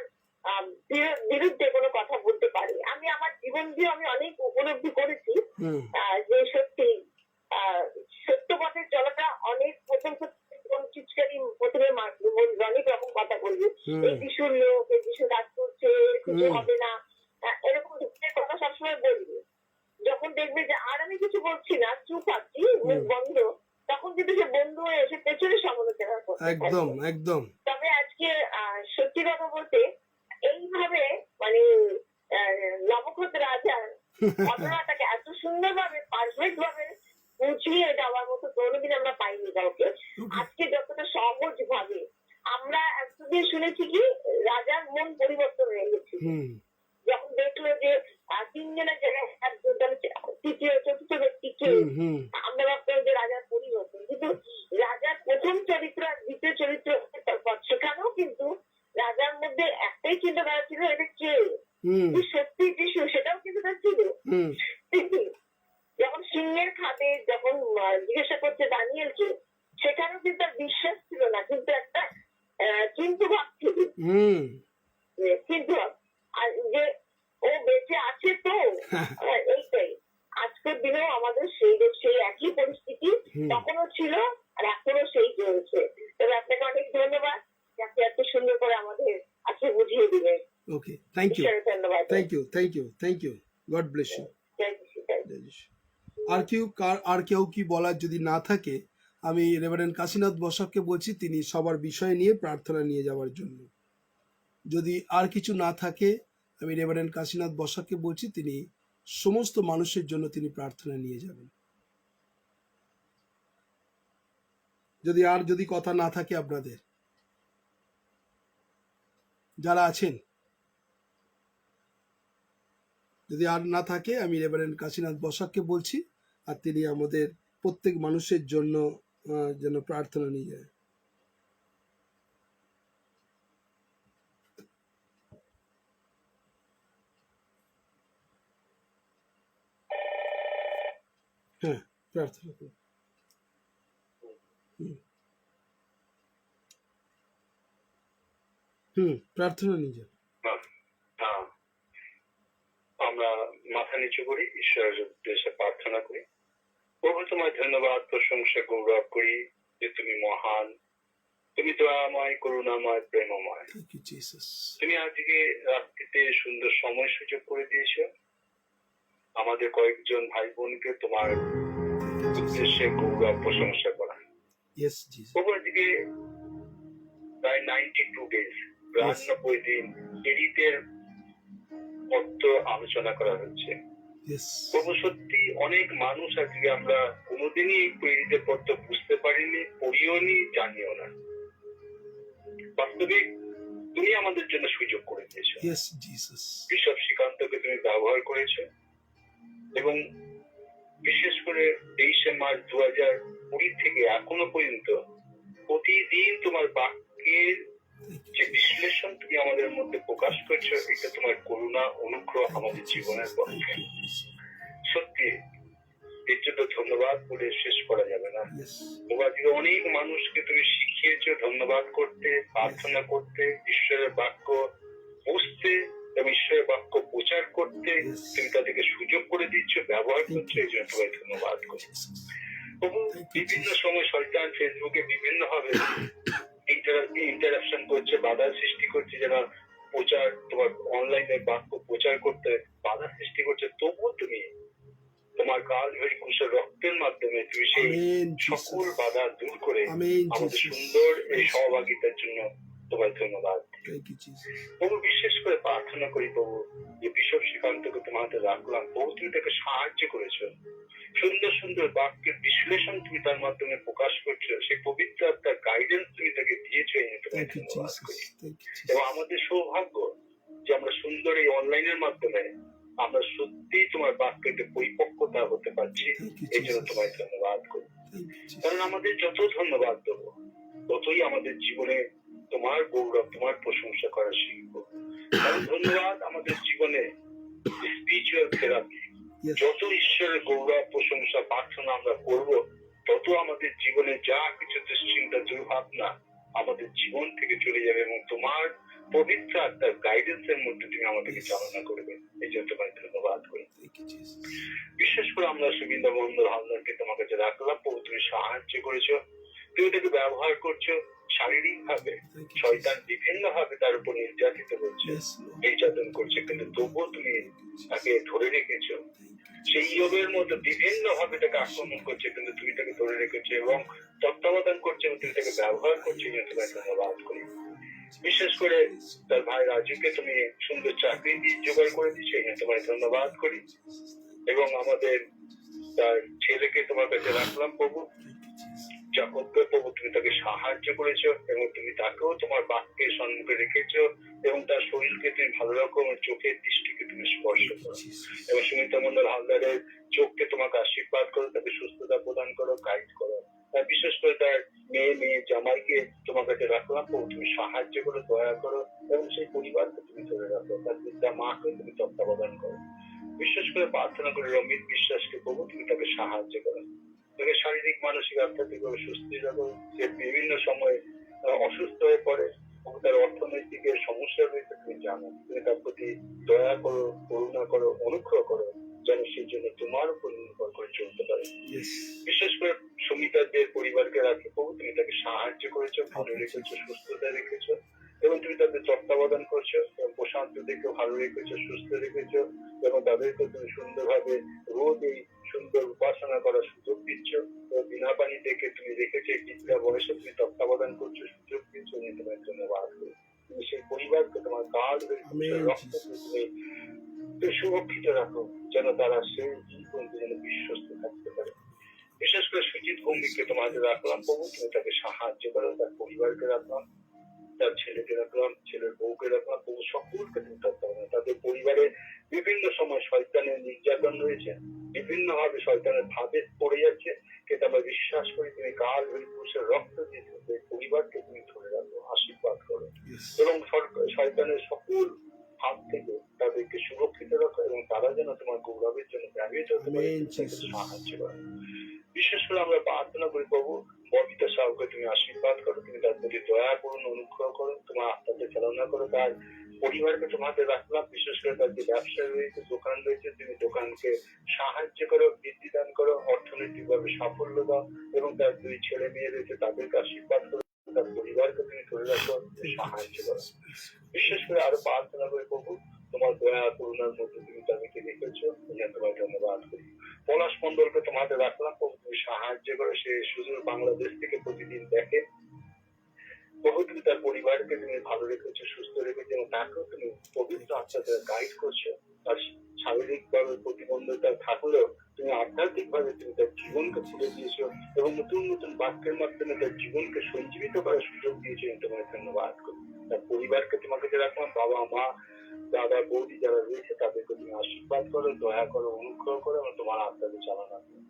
বিরুদ্ধে কোনো কথা বলতে পারে। আমি আমার জীবন দিয়ে আমি অনেক উপলব্ধি করেছি যে সত্যি সত্য পথে চলাটা অনেক প্রথম চিৎকারি প্রথমে অনেক রকম কথা বলবে, এই যিশুর লোক, এই যিশু কাজ করছে, কিছু হবে না, এরকম কথা সবসময় বলবে। যখন দেখবে যে আর আমি কিছু বলছি না, চুপ আছি, মুখ বন্ধ, তখন কিন্তু সে বন্ধু হয়ে এসে পেছনে সমালোচনা করবে। একদম একদম। তবে আজকে সত্যি কথা বলতে এইভাবে মানে নবখত রাজা ঘটনাটাকে এত সুন্দরভাবে পারফেক্ট ভাবে বুঝিয়ে দেওয়ার মতো কোনোদিন আমরা পাইনি কাউকে। আজকে যতটা সহজ ভাবে আমরা এতদিন শুনেছি কি রাজার মন পরিবর্তন হয়ে গেছে, যখন দেখলো যে 3 জনের জায়গায় তৃতীয় চতুর্থ ব্যক্তিকে, আমরা ভাবতাম যে রাজার পরিবর্তন, কিন্তু রাজার প্রথম চরিত্র আর দ্বিতীয় চরিত্র সেখানেও কিন্তু রাজার মধ্যে একটাই চিন্তাধারা ছিল, এটা কে, সত্যি যিশু, সেটাও কিন্তু তার ছিল। যখন সিংহের খাবে, যখন জিজ্ঞাসা করছে দানিয়েলকে, সেখানেও কিন্তু তার বিশ্বাস ছিল না, কিন্তু একটা কিন্তু ভাব ছিল, হুম। কিন্তু ভাব। আর যে ও বেঁচে আছে তো, এইটাই। আজকের দিনেও আমাদের সেই একই পরিস্থিতি তখনও ছিল আর এখনো সেই চলছে। তবে আপনাকে অনেক ধন্যবাদ, যাকে এত সুন্দর করে আমাদের আজকে বুঝিয়ে দিলেন। ওকে, থ্যাংক ইউ, ঈশ্বরের ধন্যবাদ। Thank you, thank you, thank you, God bless you. জয় যিশু, জয় যিশু। আর কেউ কি বলার যদি না থাকে, আমি রেভারেন্ড কাশীনাথ বসাককে বলছি তিনি সবার বিষয় নিয়ে প্রার্থনা নিয়ে যাওয়ার জন্য। যদি আর কিছু না থাকে, আমি রেভারেন্ড কাশীনাথ বসাককে বলছি তিনি সমস্ত মানুষের জন্য তিনি প্রার্থনা নিয়ে যাবেন। যদি কথা না থাকে আপনাদের যারা আছেন, যদি আর না থাকে, আমি রেভারেন্ড কাশীনাথ বসাককে বলছি, আর তিনি আমাদের প্রত্যেক মানুষের জন্য যেন প্রার্থনা নিয়ে যায়। হ্যাঁ, প্রার্থনা করুন। প্রার্থনা নিয়ে যান। আমরা মাথা নিচু করি, ঈশ্বরের উদ্দেশ্যে প্রার্থনা করি। প্রভু, তোমার ধন্যবাদ, প্রশংসা, গৌরব করি যে তুমি মহান, তুমি দয়াময়, করুণাময়, প্রেমময়। তুমি আজকে রাত্রিতে সুন্দর সময় সুযোগ করে দিয়েছ আমাদের কয়েকজন ভাই বোনকে তোমার উদ্দেশ্যে গৌরব প্রশংসা করা। প্রভু, আজকে প্রায় 92 ডেজ, 92 দিন এরিতের মত আলোচনা করা হচ্ছে। প্রভু, সত্যি অনেক মানুষ আজকে আমরা কোনোদিনই এই এরিতের পত্র বুঝতে পারিনি, পড়িও নি, জানিও না। বাস্তবিক তুমি আমাদের জন্য সুযোগ করে দিয়েছো। বিশপ শ্রীকান্তকে তুমি ব্যবহার করেছো এবং বিশেষ করে 23শে মার্চ 2020 থেকে এখনো পর্যন্ত প্রতিদিন তোমার বাক্যের যে বিশ্লেষণ তুমি আমাদের মধ্যে প্রকাশ করছো, এটা তোমার করুণা, অনুগ্রহ আমাদের জীবনের পক্ষে। সত্যি এর জন্য ধন্যবাদ বলে শেষ করা যাবে না। আজকে অনেক মানুষকে তুমি শিখিয়েছো ধন্যবাদ করতে, প্রার্থনা করতে, ঈশ্বরের বাক্য বুঝতে এবং ঈশ্বরের বাক্য প্রচার করতে তুমি তাদেরকে সুযোগ করে দিচ্ছ, ব্যবহার করছো। এই জন্য তোমায় ধন্যবাদ করি। প্রভু, বিভিন্ন সময় শয়তান ফেসবুকে বিভিন্ন ভাবে ইন্টারাকশন করছে, বাধা সৃষ্টি করছে, যারা প্রচার তোমার অনলাইনে বাক্য প্রচার করতে বাধা সৃষ্টি করছে, তবুও তুমি তোমার কালভারি ক্রুশের রক্তের মাধ্যমে তুমি সেই সকল বাধা দূর করে আমাদের সুন্দর এই সহভাগিতার জন্য তোমার ধন্যবাদ। প্রভু, বিশেষ করে প্রার্থনা করি প্রভু, যে বিশপ শ্রীকান্তকে তোমার হাতে রাখলাম। প্রভু, তুমি তাকে সাহায্য করেছো, সুন্দর সুন্দর বাক্যের বিশ্লেষণ তুমি তার মাধ্যমে প্রকাশ করছো, সেই পবিত্র আত্মার গাইডেন্স তুমি তাকে দিয়েছো। এই তোমায় ধন্যবাদ করি। এবং আমাদের সৌভাগ্য যে আমরা সুন্দর এই অনলাইনের মাধ্যমে আমরা সত্যি তোমার বাক্যকে পরিপক্কতা হতে পারছি। এই জন্য তোমায় ধন্যবাদ করি। কারণ আমাদের যত ধন্যবাদ দেবো, ততই আমাদের জীবনে তোমার গৌরব, তোমার প্রশংসা করা শিখবো। কারণ ধন্যবাদ আমাদের জীবনে স্পিরিচুয়াল থেরাপি। যত ঈশ্বরের গৌরব, প্রশংসা, প্রার্থনা আমরা করব, তত আমাদের জীবনে যা কিছু দুশ্চিন্তা, দুর্ভাবনা আমাদের জীবন থেকে চলে যাবে এবং তোমার পবিত্র আত্মার গাইডেন্স এর মধ্যে তুমি আমাদেরকে চালনা করবে। এই জন্য তোমায় ধন্যবাদ করি। বিশেষ করে আমরা সুবিধা বন্ধ হালদারকে তোমার কাছে রাখলাম। প্রভু, তুমি সাহায্য করেছো, তুমি তাকে ব্যবহার করছো শারীরিক ভাবে। শয়তান বিভিন্ন ভাবে তার উপর নির্যাতিত করছে, নির্যাতন করছে, কিন্তু তবুও তুমি তাকে ধরে রেখেছো। সেই ইয়োবের মধ্যে বিভিন্ন ভাবে তাকে আক্রমণ করছে, কিন্তু তুমি তাকে ধরে রেখেছো এবং তত্ত্বাবধান করছো এবং তুমি তাকে ব্যবহার করছো। এই জন্য তোমায় ধন্যবাদ করি। বিশেষ করে তার ভাই রাজুকে তুমি সুন্দর চাকরি জোগাড় করে দিচ্ছ। এই জন্য তোমায় ধন্যবাদ করি। এবং আমাদের তার ছেলেকে তোমার কাছে রাখলাম প্রভু, যাকবকে প্রভু তুমি তাকে সাহায্য করেছো এবং তুমি তাকেও তোমার বাক্যের সম্মুখে রেখেছো এবং তার শরীরকে তুমি ভালো রকম চোখের দৃষ্টিকে তুমি স্পর্শ করো এবং সুমিতা মন্ডল হালদারের চোখকে তোমাকে আশীর্বাদ করো, তাকে সুস্থতা প্রদান করো, গাইড করো। বিশেষ করে তার মেয়ে জামাইকে তোমার কাছে রাখলাম প্রভু, তুমি সাহায্য করো, দয়া করো এবং সেই পরিবারকে তুমি ধরে রাখো, তার পিতা মাকে তুমি তত্ত্বাবধান করো। বিশেষ করে প্রার্থনা করে রমিত বিশ্বাসকে প্রভু তুমি তাকে সাহায্য করো, তাকে শারীরিক মানসিক আধ্যাত্মিকভাবে সুস্থ রাখো। সে বিভিন্ন সময় অসুস্থ হয়ে পড়ে, এবং তার অর্থনৈতিক সমস্যা রয়েছে তুমি জানো, তুমি তার প্রতি দয়া করো, করুণা করো, অনুগ্রহ করো, যেন সেই জন্য তোমার উপর নির্ভর করে চলতে পারে। Yes. বিশেষ করে সুমিতাদের পরিবারকে রাখি প্রভু তুমি তাকে সাহায্য করেছো, ভালো Thank you, রেখেছো, Jesus. সুস্থতা রেখেছো, এবং তুমি তাদের তত্ত্বাবধান করছো, এবং প্রশান্তদেরকে ভালো রেখেছো, সুস্থ রেখেছো, এবং তাদেরকে তুমি সুন্দরভাবে রোজ এই সুন্দর উপাসনা করার সুযোগ দিচ্ছ। এবং বিনা পানি থেকে তুমি রেখেছো, এই বিদ্যা বয়সে তুমি তত্ত্বাবধান করছো, সুযোগ দিচ্ছ, নিয়ে তোমার ধন্যবাদ করি। তুমি সেই পরিবারকে তোমার কাল Amen, রক্ত Jesus. তুমি সুরক্ষিত রাখো, যেন তারা সেই জীবন যেন বিশ্বস্ত থাকতে পারে। বিশেষ করে সুজিত ভৌমিককে তোমাদের রাখলাম প্রভু তুমি তাকে সাহায্য করো, তার পরিবারকে রাখলাম, তার ছেলেকে রাখলাম, ছেলের বউকে রাখলাম প্রভু, সকলকে তুমি তত্ত্বাবধান। তাদের পরিবারে বিভিন্ন সময় শয়তানের নির্যাতন রয়েছে, বিভিন্ন ভাবে শয়তানের ভাবে পড়ে যাচ্ছে, কিন্তু আমরা বিশ্বাস করি তুমি কাল হরি পুরুষের রক্ত দিয়ে তাদের পরিবারকে তুমি ধরে রাখো, আশীর্বাদ করো, Yes. এবং শয়তানের সকল হাত থেকে তাদেরকে সুরক্ষিত রাখো, এবং তারা যেন তোমার গৌরবের জন্য ব্যবহৃত হতে পারে, Amen, তুমি তাদের Jesus. সাহায্য করো। বিশেষ করে আমরা প্রার্থনা করি প্রভু ববিতা সাহুকে তুমি আশীর্বাদ করো, তুমি তার প্রতি দয়া করুন, অনুগ্রহ করো, তোমার আত্মাতে চালনা করো, তার পরিবারকে তোমাদের রাখলাম। বিশেষ করে তার যে ব্যবসা রয়েছে, দোকান রয়েছে, তুমি দোকানকে সাহায্য করো, বৃদ্ধি দান করো, অর্থনৈতিক ভাবে সাফল্য দাও, এবং তার দুই ছেলে মেয়ে রয়েছে তাদেরকে আশীর্বাদ করো, তার পরিবারকে তুমি ধরে রাখো, তুমি সাহায্য করো। বিশেষ করে আরো প্রার্থনা করে প্রভু তোমার দয়া করুণার মধ্যে তুমি তাদেরকে রেখেছো, তোমার ধন্যবাদ করি। পলাশ মন্ডলকে তোমাদের রাখলাম প্রভু তুমি সাহায্য করো, সে সুদূর বাংলাদেশ থেকে প্রতিদিন দেখে প্রভু, তুমি তার পরিবারকে তুমি ভালো রেখেছো, সুস্থ রেখেছো, এবং তাকেও তুমি পবিত্র আত্মাতে গাইড করছো। তার শারীরিক ভাবে প্রতিবন্ধকতা থাকলেও তুমি আধ্যাত্মিক ভাবে তুমি তার জীবনকে তুলে দিয়েছো, এবং নতুন নতুন বাক্যের মাধ্যমে তার জীবনকে সঞ্জীবিত করার সুযোগ দিয়েছো, তোমার ধন্যবাদ করি। তার পরিবারকে তোমাকে রাখলাম, বাবা মা দাদা বৌদি যারা রয়েছে তাদেরকে তুমি আশীর্বাদ করো, দয়া করো, অনুগ্রহ করো, এবং তোমার আত্মাকে চালানো করো।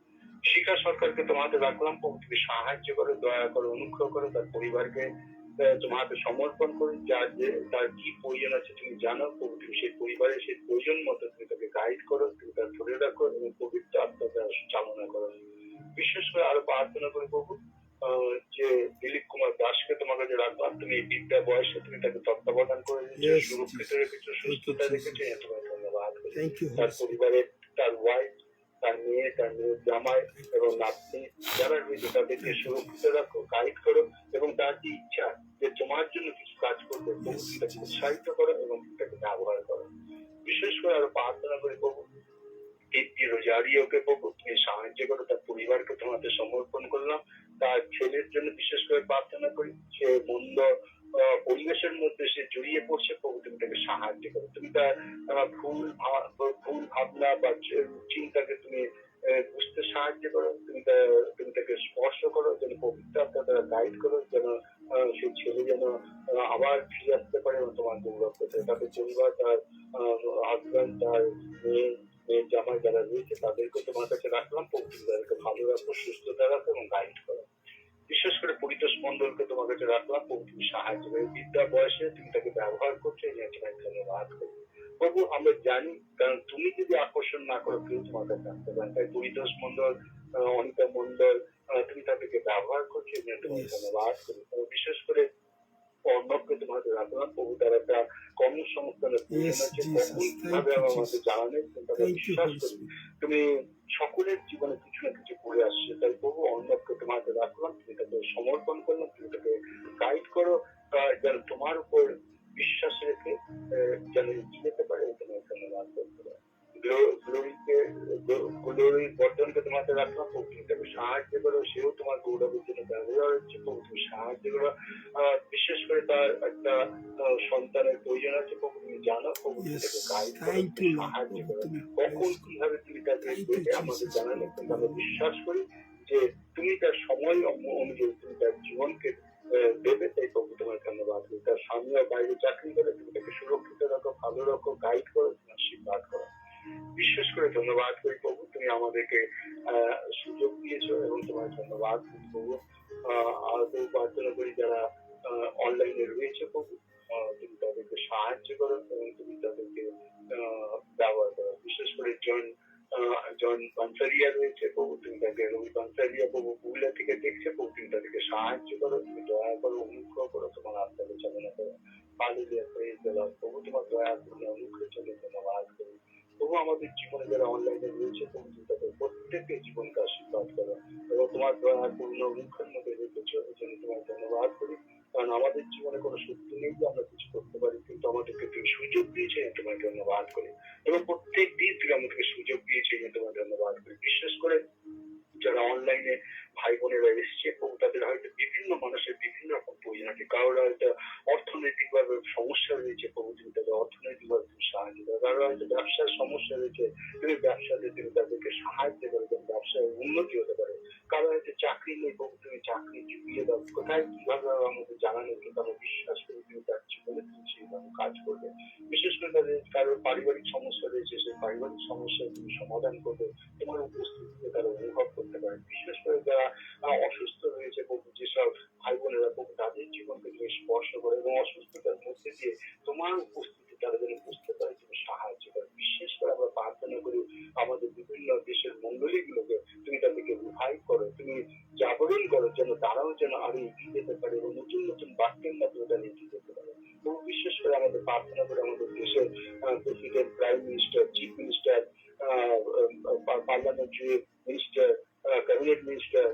শিখা সরকারকে তোমাদের রাখলাম প্রভু তুমি সাহায্য করো, দয়া করো, অনুগ্রহ করো, তার পরিবারকে তোমার হাতে সমর্পণ করি, যার যে তার কি প্রয়োজন আছে তুমি জানো প্রভু, তুমি সেই পরিবারের সেই প্রয়োজন মতো তুমি তাকে গাইড করো, তুমি তার ধরে রাখো, এবং পবিত্র আত্মাকে চালনা করো। বিশেষ করে আরো প্রার্থনা করি প্রভু যে দিলীপ কুমার দাসকে তোমার কাছে রাখলাম, তুমি এই বিদ্যা বয়সে তুমি তাকে তত্ত্বাবধান করে দিচ্ছ, Yes, সুরক্ষিত Jesus. রেখেছো, সুস্থতা রেখেছো, তোমার ধন্যবাদ করি। Thank you, তার Holy Spirit. পরিবারের তার ওয়াইফ, তার মেয়ে, তার মেয়ের জামাই এবং নাতনি যারা রয়েছে তাদেরকে সুরক্ষিত রাখো, গাইড করো, এবং তার যে ইচ্ছা যে তোমার জন্য কিছু কাজ করবে প্রভু তুমি তাকে উৎসাহিত করো, এবং তাকে ব্যবহার করো। বিশেষ করে আরো প্রার্থনা করে প্রভু দীপ্তি রোজারিওকে প্রভু তুমি সাহায্য করো, তার পরিবারকে তোমাদের সমর্পণ করলাম। তার ছেলের জন্য বিশেষ করে প্রার্থনা করি, সে মন্দ পরিবেশের মধ্যে সে জড়িয়ে পড়ছে প্রভু তুমি তাকে সাহায্য করো, তুমি তার ভুল ভাবনা বা চিন্তাকে তুমি বুঝতে সাহায্য করো, তুমি তাকে স্পর্শ করো, যেন পবিত্র আত্মা তারা গাইড করো, যেন সেই ছেলে যেন আবার ফিরে আসতে পারে এবং তোমার গৌরব করতে। তাদের পরিবার, তার হাজব্যান্ড, তার মেয়ে, মেয়ের জামাই যারা রয়েছে তাদেরকে তোমার কাছে রাখলাম প্রভু তুমি তাদেরকে ভালো রাখো, সুস্থতা রাখো, এবং গাইড করো। বিশেষ করে পরিতোষ মন্ডলকে তোমার কাছে রাখলাম প্রভু তুমি সাহায্য করো, বিদ্যা বয়সে তুমি তাকে ব্যবহার করছো, এই জন্য তোমায় ধন্যবাদ করি প্রভু। আমরা জানি কারণ তুমি যদি আকর্ষণ না করো কেউ তোমার কাছে আসতে পারে, তাই পরিতোষ মন্ডল, অনিতা মন্ডল তুমি তাদেরকে ব্যবহার করছো, এই জন্য তোমায় ধন্যবাদ করি। বিশেষ করে অর্ণবকে তোমাদের রাখলাম প্রভু, তার একটা কর্মসংস্থানের প্রয়োজন আছে, কখন কিভাবে আমাদের জানা নেই, কিন্তু আমরা বিশ্বাস করি তুমি সকলের জীবনে কিছু না কিছু করে আসছে, তাই প্রভু অর্ণবকে তোমাদের রাখলাম, তুমি তাকে সমর্পণ করলাম, তুমি তাকে গাইড করো, যেন তোমার উপর বিশ্বাস রেখে যেন এগিয়ে যেতে পারে, তোমার ধন্যবাদ করতে পারে। গ্লোরি বর্ধনকে তোমাদের রাখলাম প্রভু তুমি তাকে সাহায্য করো, সেও তোমার গৌরবের জন্য ব্যবহার হচ্ছে প্রভু তুমি সাহায্য করো। বিশেষ করে তার একটা সন্তানের প্রয়োজন আছে প্রভু তুমি জানো প্রভু তুমি তাকে গাইড করো, সাহায্য করো, কখন কিভাবে তুমি তাকে দেবে আমাদের জানা নেই, কিন্তু আমরা বিশ্বাস করি যে তুমি তার সময় অনুযায়ী তুমি তার জীবনকে দেবে, তাই প্রভু তোমার ধন্যবাদ করি। তার স্বামীও বাইরে চাকরি করে, তুমি তাকে সুরক্ষিত রাখো, ভালো রাখো, গাইড করো, তুমি আশীর্বাদ করো। বিশেষ করে ধন্যবাদ করি প্রভু তুমি আমাদেরকে সুযোগ দিয়েছো, এবং তোমার ধন্যবাদ প্রভু। আরো প্রার্থনা করি যারা অনলাইনে রয়েছে প্রভু তুমি তাদেরকে সাহায্য করো, এবং তুমি তাদেরকে ব্যবহার করো। বিশেষ করে দেখছে প্রভু তুমি তাদেরকে সাহায্য করো, তুমি দয়া করো, অনুগ্রহ করো, তোমার আত্মাকে চালনা করো। Hallelujah, praise the lord. প্রভু তোমার দয়া করুন, অনুগ্রহের জন্য ধন্যবাদ করি। প্রভু আমাদের জীবনে যারা অনলাইনে রয়েছে প্রভু তুমি তাদের প্রত্যেকের জীবনকে আশীর্বাদ করো এবং তোমার দয়া করুন, অনুগ্রহের মধ্যে রেখেছো, এই জন্য তোমার ধন্যবাদ করি। কারণ আমাদের জীবনে কোনো শক্তি নেই যে আমরা কিছু করতে পারি, কিন্তু আমাদেরকে তুমি সুযোগ দিয়েছে, তোমার ধন্যবাদ করি। এবং প্রত্যেক দিন তুমি আমাদেরকে সুযোগ দিয়েছে, তোমার ধন্যবাদ করি। বিশেষ করে যারা অনলাইনে ভাই বোনেরা এসছে প্রভু তাদের হয়তো বিভিন্ন মানুষের বিভিন্ন রকম প্রয়োজন আছে, কারোর হয়তো অর্থনৈতিক ভাবে সমস্যা রয়েছে প্রভু তুমি তাদের অর্থনৈতিক ভাবে তুমি সাহায্য করো, কারোর হয়তো ব্যবসার সমস্যা রয়েছে তুমি ব্যবসাতে তুমি তাদেরকে সাহায্য করো, যেন ব্যবসায় উন্নতি হতে পারে। কারো হয়তো চাকরি নেই প্রভু তুমি চাকরি জুগিয়ে দাও, কোথায় কিভাবে আমাদের জানা নেই, কিন্তু আমরা বিশ্বাস করি তুমি তার জীবনে তুমি সেইভাবে কাজ করবে। বিশেষ করে তাদের কারোর পারিবারিক সমস্যা রয়েছে, সেই পারিবারিক সমস্যা তুমি সমাধান করবে, তোমার উপস্থিতিতে তারা অনুভব করতে পারে। বিশেষ করে যারা অসুস্থ রয়েছে প্রভু, যেসব ভাই বোনেরা প্রভু তাদের জীবনকে তুমি স্পর্শ করে এবং অসুস্থতার মধ্যে দিয়ে তোমার উপস্থিতি তারা যেন বুঝতে পারে, তুমি সাহায্য করো। বিশেষ করে আমরা প্রার্থনা করি আমাদের বিভিন্ন দেশের মন্ডলীগুলোকে তুমি তাদেরকে রিভাইভ করো, তুমি জাগরণ করো, যেন তারাও যেন আরো এগিয়ে যেতে পারে এবং নতুন নতুন বাক্যের মাধ্যমে তারা এগিয়ে যেতে পারে। এবং বিশেষ করে আমাদের প্রার্থনা করে আমাদের দেশের president, prime minister, chief minister, parliamentary minister, cabinet minister,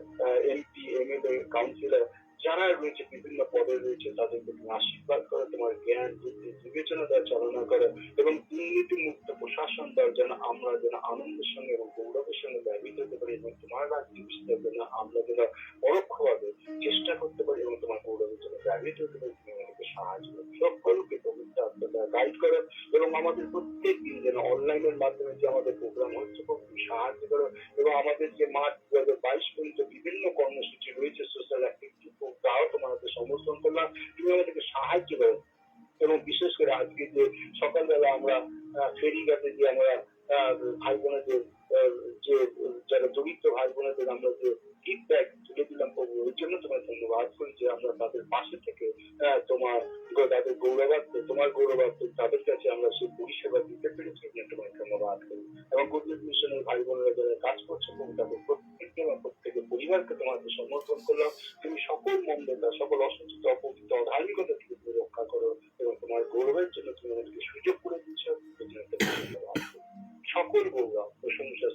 MP, MLA, councillor যারা রয়েছে বিভিন্ন পদে রয়েছে তাদেরকে তুমি আশীর্বাদ করো, তোমার জ্ঞান বুদ্ধি বিবেচনা দেওয়া চালনা করো এবং দুর্নীতি মুক্ত প্রশাসন দেওয়ার জন্য আমরা যেন আনন্দের সঙ্গে এবং গৌরবের সঙ্গে ব্যবহৃত হতে পারি এবং তোমার রাজ্য বিস্তারের জন্য আমরা যেন পরোক্ষভাবে চেষ্টা করতে পারি এবং তোমার গৌরবের জন্য ব্যবহৃত হতে পারি। তুমি আমাদেরকে সাহায্য করো, সকলকে পবিত্র আত্মা গাইড করো এবং আমাদের প্রত্যেক দিন যেন অনলাইনের মাধ্যমে যে আমাদের প্রোগ্রাম হচ্ছে তুমি সাহায্য করো এবং আমাদের যে মার্চ 2022 পর্যন্ত বিভিন্ন কর্মসূচি রয়েছে সোশ্যাল অ্যাক্টিভিটি তাও তোমার হাতে সমর্থন করলাম, তুমি আমাদেরকে সাহায্য করো। এবং বিশেষ করে আজকে যে সকালবেলা আমরা ফেরিঘাটে যে আমরা ভাই বোনেদের যে যারা দরিদ্র ভাই বোনেদের আমরা যে গিফট ব্যাগ তুলে দিলাম প্রভু, এর জন্য তোমার ধন্যবাদ করি যে আমরা তাদের পাশে থেকে তোমার তাদের গৌরবার্থে তোমার গৌরবার্থে তাদের কাছে আমরা সেই পরিষেবা দিতে পেরেছি, তোমার ধন্যবাদ করি। এবং গুডনেস মিশনের ভাই বোনেরা যারা কাজ করছে প্রভু তাদের প্রত্যেককে বা প্রত্যেকের পরিবারকে তোমাকে সমর্থন করলাম। তুমি সকল মন্দতা, সকল অসুস্থতা, অপবিত্র, অধার্মিকতা থেকে তুমি রক্ষা করো এবং তোমার গৌরবের জন্য তুমি আমাদেরকে সুযোগ করে দিচ্ছ, সকল গৌরব প্রশংসা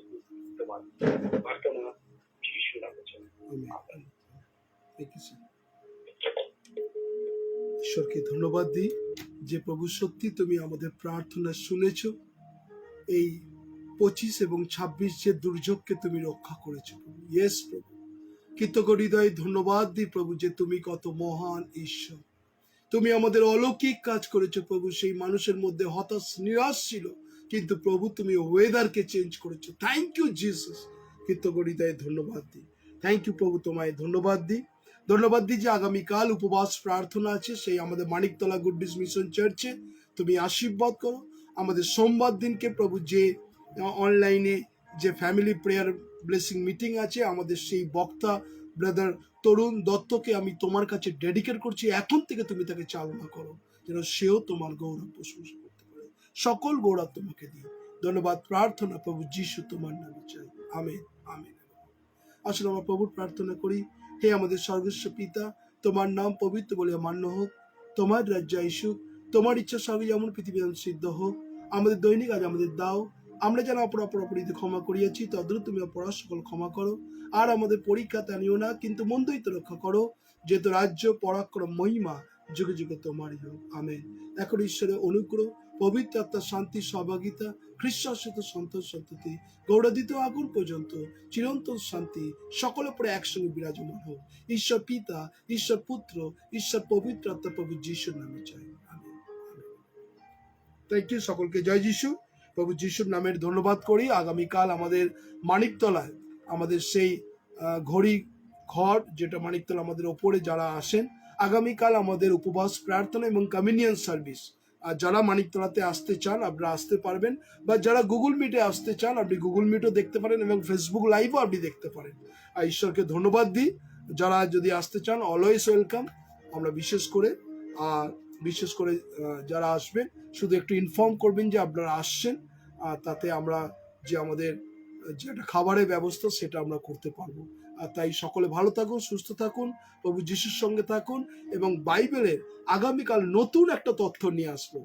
তোমার প্রার্থনা যিশু নামে। ঈশ্বরকে ধন্যবাদ দিই যে প্রভু সত্যি তুমি আমাদের প্রার্থনা শুনেছ, এই 25 এবং 26 যে দুর্যোগকে তুমি রক্ষা করেছো প্রভু। ইয়েস প্রভু, কৃতজ্ঞ হৃদয়ে ধন্যবাদ দিই প্রভু যে তুমি কত মহান ঈশ্বর। তুমি আমাদের অলৌকিক কাজ করেছো প্রভু। সেই মানুষের মধ্যে হতাশ নিরাশ ছিল, কিন্তু প্রভু তুমি ওয়েদারকে চেঞ্জ করেছো। থ্যাংক ইউ জিসাস, কৃতজ্ঞ হৃদয়ে ধন্যবাদ দিই। থ্যাংক ইউ প্রভু, তোমায় ধন্যবাদ দিই। ধন্যবাদ দিই যে আগামীকাল উপবাস প্রার্থনা আছে সেই আমাদের মানিকতলা গুডনেস মিশন চার্চে, তুমি আশীর্বাদ করো। আমাদের সোমবার দিনকে প্রভু যে অনলাইনে যে ফ্যামিলি প্রেয়ার ব্লেসিং মিটিং আছে, আমাদের সেই বক্তা ব্রাদার তরুণ দত্তকে আমি তোমার কাছে ডেডিকেট করছি। এখন থেকে তুমি তাকে চালনা করো যেন সেও তোমার গৌরব প্রশংসা করতে পারে। সকল গৌরব তোমাকে দিই। ধন্যবাদ প্রার্থনা প্রভু যিশু তোমার নামে চাই, আমেন আমেন। আসলে আমরা প্রভুর প্রার্থনা করি, হে আমাদের স্বর্গস্ব পিতা, তোমার নাম পবিত্র বলে মান্য হোক, তোমার রাজ্য আইসুক, তোমার ইচ্ছা স্বর্গে যেমন পৃথিবী সিদ্ধ হোক। আমাদের দৈনিক আজ আমাদের দাও, আমরা যেন অপরাধীতে ক্ষমা করিয়াছি তদ্রূপ তুমি অপরাধ সকল ক্ষমা করো। আর আমাদের পরীক্ষাতে আনিও না, কিন্তু মন্দ হইতে রক্ষা করো, যেহেতু রাজ্য, পরাক্রম, মহিমা যুগে যুগে তোমারই হোক, আমেন। এখন ঈশ্বরের অনুগ্রহ, পবিত্র আত্মার শান্তি, সহভাগিতা, খ্রিস্টের সাথে সন্তোষ সন্ততি গৌরদিত আগুন পর্যন্ত চিরন্তন শান্তি সকলের পরে একসঙ্গে বিরাজমান হোক। ঈশ্বর পিতা, ঈশ্বর পুত্র, ঈশ্বর পবিত্র আত্মা প্রভু যিশুর নামে চাই, আমেন। থ্যাংক ইউ, সকলকে জয় যিশু। প্রভু যিশুর নামের ধন্যবাদ করি। আগামীকাল আমাদের মানিকতলায় আমাদের সেই ঘড়ি ঘর, যেটা মানিকতলা আমাদের ওপরে যারা আসেন, আগামীকাল আমাদের উপবাস প্রার্থনা এবং কমিউনিয়ন সার্ভিস। আর যারা মানিকতলাতে আসতে চান আপনারা আসতে পারবেন, বা যারা গুগল মিটে আসতে চান আপনি গুগল মিটও দেখতে পারেন এবং ফেসবুক লাইভও আপনি দেখতে পারেন। আর ঈশ্বরকে ধন্যবাদ দিই, যারা যদি আসতে চান অলওয়েজ ওয়েলকাম। আমরা বিশেষ করে যারা আসবেন শুধু একটু ইনফর্ম করবেন যে আপনারা আসছেন, তাতে আমরা যে আমাদের যে একটা খাবারের ব্যবস্থা সেটা আমরা করতে পারবো। আর তাই সকলে ভালো থাকুন, সুস্থ থাকুন, প্রভু যিশুর সঙ্গে থাকুন এবং বাইবেলের আগামীকাল নতুন একটা তথ্য নিয়ে আসবো,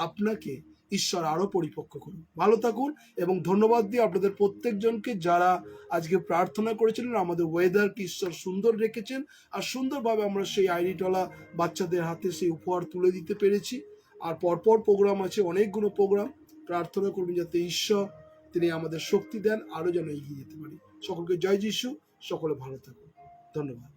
আপনাকে ঈশ্বর আরো পরিপক্ক করুন। ভালো থাকুন এবং ধন্যবাদ দিই আপনাদের প্রত্যেকজনকে যারা আজকে প্রার্থনা করেছিলেন। আমাদের ওয়েদারকে ঈশ্বর সুন্দর রেখেছেন আর সুন্দরভাবে আমরা সেই আইডিটলা বাচ্চাদের হাতে সেই উপহার তুলে দিতে পেরেছি। আর পরপর প্রোগ্রাম আছে, অনেকগুলো প্রোগ্রাম। প্রার্থনা করবেন যাতে ঈশ্বর তিনি আমাদের শক্তি দেন, আরো যেন এগিয়ে যেতে পারি। সকলকে জয় যিশু, সকলে ভালো থাকুন, ধন্যবাদ।